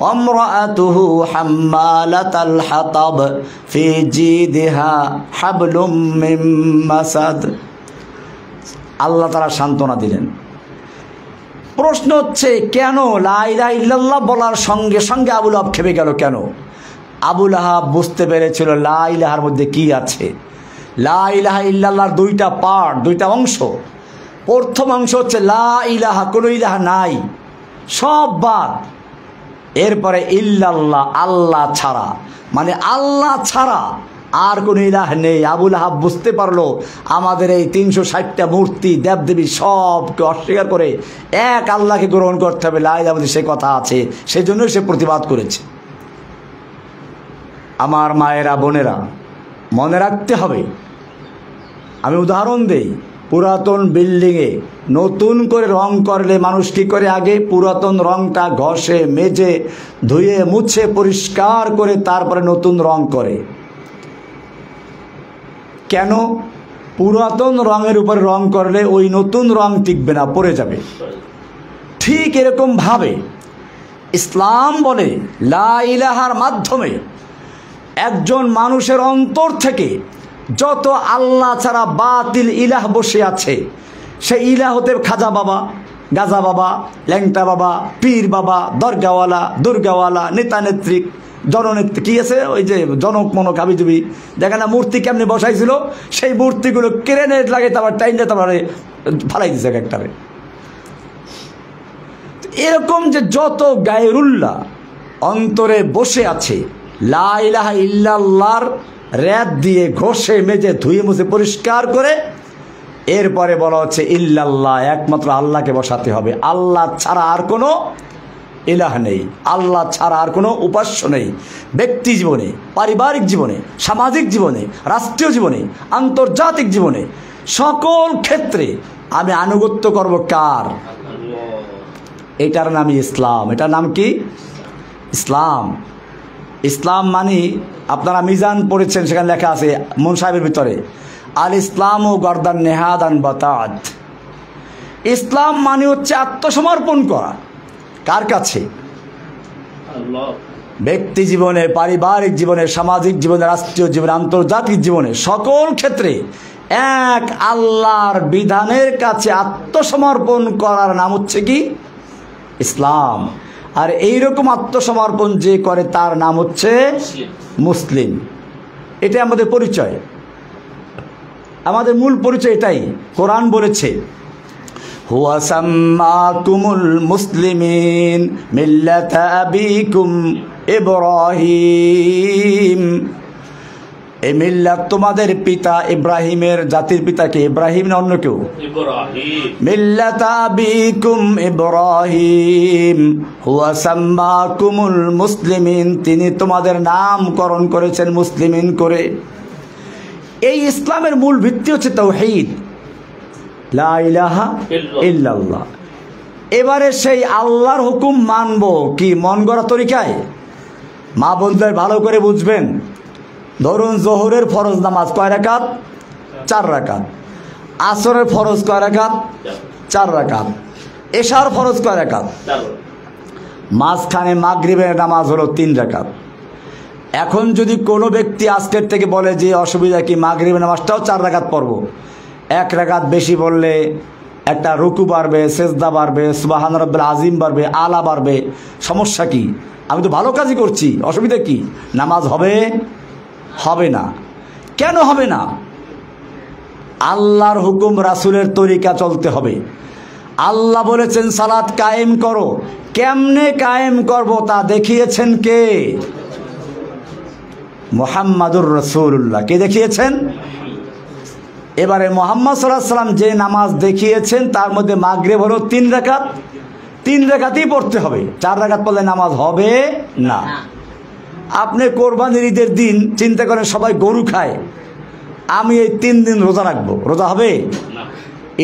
ওয়ামরাআতুহু হাম্মালাতাল হাতাব ফি জিদিহা হাবলুম মিন মাসাদ। আল্লাহ তারা সান্ত্বনা দিলেন। প্রশ্ন হচ্ছে, কেন লা ইলাহা ইল্লাল্লাহ বলার সঙ্গে সঙ্গে আবু লাহাব খেপে গেল কেন? আবু লাহাব বুঝতে পেরেছিল লা ইলাহার মধ্যে কি আছে। লা ইলাহা ইল্লাল্লাহর দুইটা পার্ট, দুইটা অংশ। প্রথম অংশ হচ্ছে লা ইলাহা, কোনো ইলাহা নাই, সব বাদ। এরপরে ইল্লাল্লাহ, আল্লাহ ছাড়া, মানে আল্লাহ ছাড়া আর কোন ইলাহ নেই। আবু লাহাব বুঝতে পারলো আমাদের এই 360টা মূর্তি দেবদেবী সবকে অস্বীকার করে এক আল্লাহকে গ্রহণ করতে হবে, লা ইলাহা সে কথা আছে, সেজন্যই সে প্রতিবাদ করেছে। আমার মায়েরা, বোনেরা, মনে রাখতে হবে। আমি উদাহরণ দেই, পুরাতন বিল্ডিংয়ে নতুন করে রং করলে মানুষ কী করে? আগে পুরাতন রংটা ঘষে মেজে ধুয়ে মুছে পরিষ্কার করে তারপরে নতুন রং করে। কেন? পুরাতন রঙের উপর রং করলে ওই নতুন রং টিকবে না, পড়ে যাবে। ঠিক এরকম ভাবে ইসলাম বলে লা ইলাহার মাধ্যমে একজন মানুষের অন্তর থেকে যত আল্লাহ ছাড়া বাতিল ইলাহ বসে আছে, সেই ইলাহ হতে খাজা বাবা, গাজা বাবা, ল্যাংটা বাবা, পীর বাবা, দরগাওয়ালা, দুর্গাওয়ালা, নেতা নেত্রী, জননেত্রী, কি আছে ওই যে জনক মনক হাবিজুবি, দেখে না মূর্তি কেমনি বসাইছিল, সেই মূর্তিগুলো ক্রেনেট লাগে তারপর টাইনটা তারপরে ফালাই দিছে একটারে। এরকম যে যত গায়রুল্লাহ অন্তরে বসে আছে, লা ইলাহা ইল্লাল্লাহর র‍্যাদ দিয়ে ঘষে মেজে ধুয়ে মুছে পরিষ্কার করে এরপরে বলা হচ্ছে ইল্লাল্লাহ, একমাত্র আল্লাহকে বসাতে হবে। আল্লাহ ছাড়া আর কোনো ইলাহ নেই, আল্লাহ ছাড়া আর কোনো উপাস্য নেই। ব্যক্তি জীবনে, পারিবারিক জীবনে, সামাজিক জীবনে, রাষ্ট্রীয় জীবনে, আন্তর্জাতিক জীবনে, সকল ক্ষেত্রে আমি আনুগত্য করব কার? এটার নামই ইসলাম। এটার নাম কি? ইসলাম। ইসলাম মানে আপনারা মিজান পড়েছেন, সেখানে লেখা আছে মুন সাহেবের ভিতরে, আল ইসলাম ও গর্দান নেহাদান বাতাত। ইসলাম মানে হচ্ছে আত্মসমর্পণ করা। কার কাছে? ব্যক্তি জীবনে, পারিবারিক জীবনে, সামাজিক জীবনে, রাষ্ট্রীয় জীবনে, আন্তর্জাতিক জীবনে, সকল ক্ষেত্রে এক আল্লাহর বিধানের কাছে আত্মসমর্পণ করার নাম হচ্ছে কি? ইসলাম। আর এইরকম আত্মসমর্পণ যে করে তার নাম হচ্ছে মুসলিম। এটাই আমাদের পরিচয়, আমাদের মূল পরিচয় এটাই। কোরআন বলেছে হুয়া সাম্মাকুমুল মুসলিমিন মিল্লাতা আবিকুম ইব্রাহিম। এই মিল্লাত তোমাদের পিতা ইব্রাহিমের জাতির পিতাকে, ইব্রাহিম না অন্য কেউ? মিল্লাতা আবিকুম ইব্রাহিম হুয়া সাম্মাকুমুল মুসলিমিন, তিনি তোমাদের নামকরণ করেছেন মুসলিমিন করে। এই ইসলামের মূল ভিত্তি হচ্ছে তাওহীদ, লা ইলাহা ইল্লাল্লাহ। এবারে সেই আল্লাহর হুকুম মানব কি মন গড়া তরিকায়? মা বোনদের ভালো করে বুঝবেন। ধরুন জোহরের ফরজ নামাজ কয় রাকাত? 4 রাকাত। আসরের ফরজ কয় রাকাত? 4 রাকাত। এশার ফরজ কয় রাকাত? মাঝখানে মাগরিবের নামাজ হলো 3 রাকাত। এখন যদি কোনো ব্যক্তি আজকের থেকে বলে যে অসুবিধা কি, মাগরিবের নামাজটাও 4 রাকাত পড়ব, 1 রাকাত বেশি বললে একটা রুকু বাড়বে, সেজদা বাড়বে, সুবহান রাব্বিল আযীম বাড়বে, আলা বাড়বে, সমস্যা কি? আমি তো ভালো কাজই করছি, অসুবিধা কি? নামাজ হবে? হবে না। কেন হবে না? আল্লাহর হুকুম, রাসূলের তরিকা চলতে হবে। আল্লাহ বলেছেন সালাত কায়েম করো, কেমনে কায়েম করব তা দেখিয়েছেন কে? মুহাম্মাদুর রাসূলুল্লাহ। কে দেখিয়েছেন? এবারে মুহাম্মদ সাল্লাল্লাহু আলাইহি ওয়াসাল্লাম যে নামাজ দেখিয়েছেন তার মধ্যে মাগরিব হলো 3 রাকাত, 3 রাকাতই পড়তে হবে। 4 রাকাত পড়লে নামাজ হবে না। আপনি কোরবানির ঈদের দিন চিন্তা করেন সবাই গরু খায়, আমি এই 3 দিন রোজা রাখবো, রোজা হবে?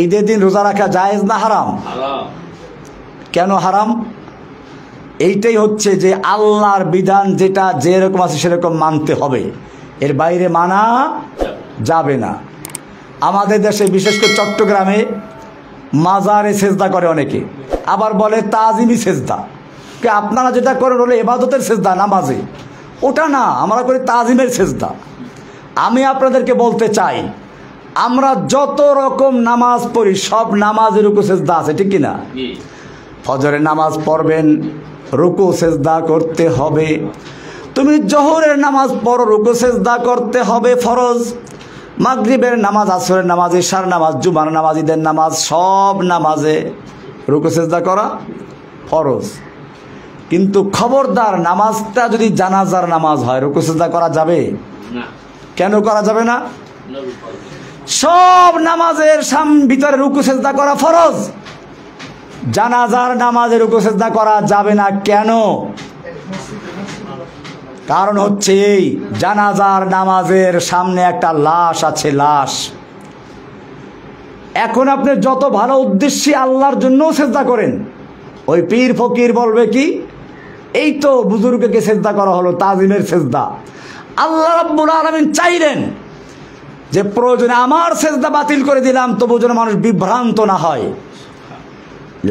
ঈদের দিন রোজা রাখা জায়েজ না হারাম? কেন হারাম? এইটাই হচ্ছে যে আল্লাহর বিধান যেটা যেরকম আছে সেরকম মানতে হবে, এর বাইরে মানা যাবে না। আমাদের দেশে বিশেষ করে চট্টগ্রামে মাজারে সেজদা করে অনেকে, আবার বলে তাজিমি সেজদা। আপনারা যেটা করেন হলো ইবাদতের সেজদা, নামাজে, ওটা না, আমরা করি তাজিমের সেজদা। আমি আপনাদেরকে বলতে চাই, আমরা যত রকম নামাজ পড়ি সব নামাজের রুকু সেজদা আছে, ঠিক কিনা? ফজরের নামাজ পড়বেন, রুকু সেজদা করতে হবে। তুমি জোহরের নামাজ পড়ো, রুকু সেজদা করতে হবে, ফরজ। মাগরিবের নামাজ, আসরের নামাজ, ইশার নামাজ, জুমার নামাজ, ঈদের নামাজ, সব নামাজে রুকু সেজদা করা ফরজ। কিন্তু খবরদার নামাজটা যদি জানাজার নামাজ হয় রুকু সেজদা করা যাবে না। কেন করা যাবে না? সব নামাজের ভিতরে রুকু সেজদা করা ফরজ, জানাজার নামাজে রুকু সেজদা করা যাবে না। কেন? কারণ হচ্ছে এই জানাজার নামাজের সামনে একটা লাশ আছে, লাশ। এখন আপনি যত ভালো উদ্দেশ্যে আল্লাহর জন্য সেজদা করেন, ওই পীর ফকির বলবে কি, এই তো বুজুর্গকে সেজদা করা হলো, তাজিমের সেজদা। আল্লাহ রাব্বুল আলামিন চাইলেন যে প্রয়োজনে আমার সেজদা বাতিল করে দিলাম, তবু যেন মানুষ বিভ্রান্ত না হয়।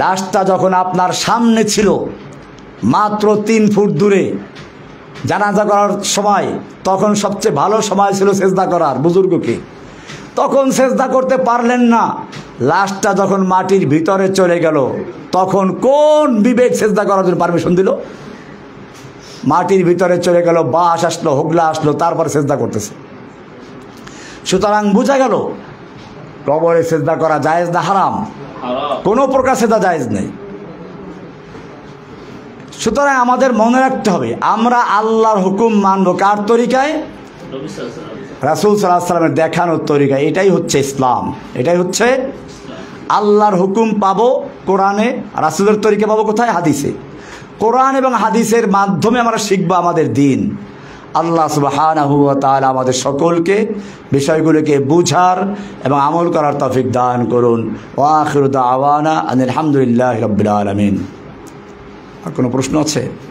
লাশটা যখন আপনার সামনে ছিল, মাত্র 3 ফুট দূরে, জানাজা করার সময়, তখন সবচেয়ে ভালো সময় ছিল সেজদা করার বুজুর্গকে। তখন সেজদা করতে পারলেন না। লাশটা যখন মাটির ভিতরে চলে গেল, তখন কোন বিবেক সেজদা করার জন্য পারমিশন দিল? মাটির ভিতরে চলে গেল, বাস আসলো, হোগলা আসলো, তারপর সেজদা করতেছে। সুতরাং বোঝা গেল কবরে সেজদা করা জায়েজ না হারাম? কোনো প্রকার সেজদা জায়েজ নেই। সুতরাং আমাদের মনে রাখতে হবে আমরা আল্লাহর হুকুম মানব কার তরিকায়? রাসূল সাল্লাল্লাহু আলাইহি ওয়াসাল্লামের দেখানোর তরিকা, এটাই হচ্ছে ইসলাম। এটাই হচ্ছে আল্লাহর হুকুম পাবো কোরআনে, রাসূলের তরিকা পাবো কোথায়? হাদিসে। কোরআন এবং হাদিসের মাধ্যমে আমরা শিখবো আমাদের দিন। আল্লাহ সুবহানাহু ওয়া তাআলা আমাদের সকলকে বিষয়গুলোকে বুঝার এবং আমল করার তৌফিক দান করুন। ওয়া আখিরু দাওয়ানা আনিল হামদুলিল্লাহি রাব্বিল আলামিন। আর কোনো প্রশ্ন আছে?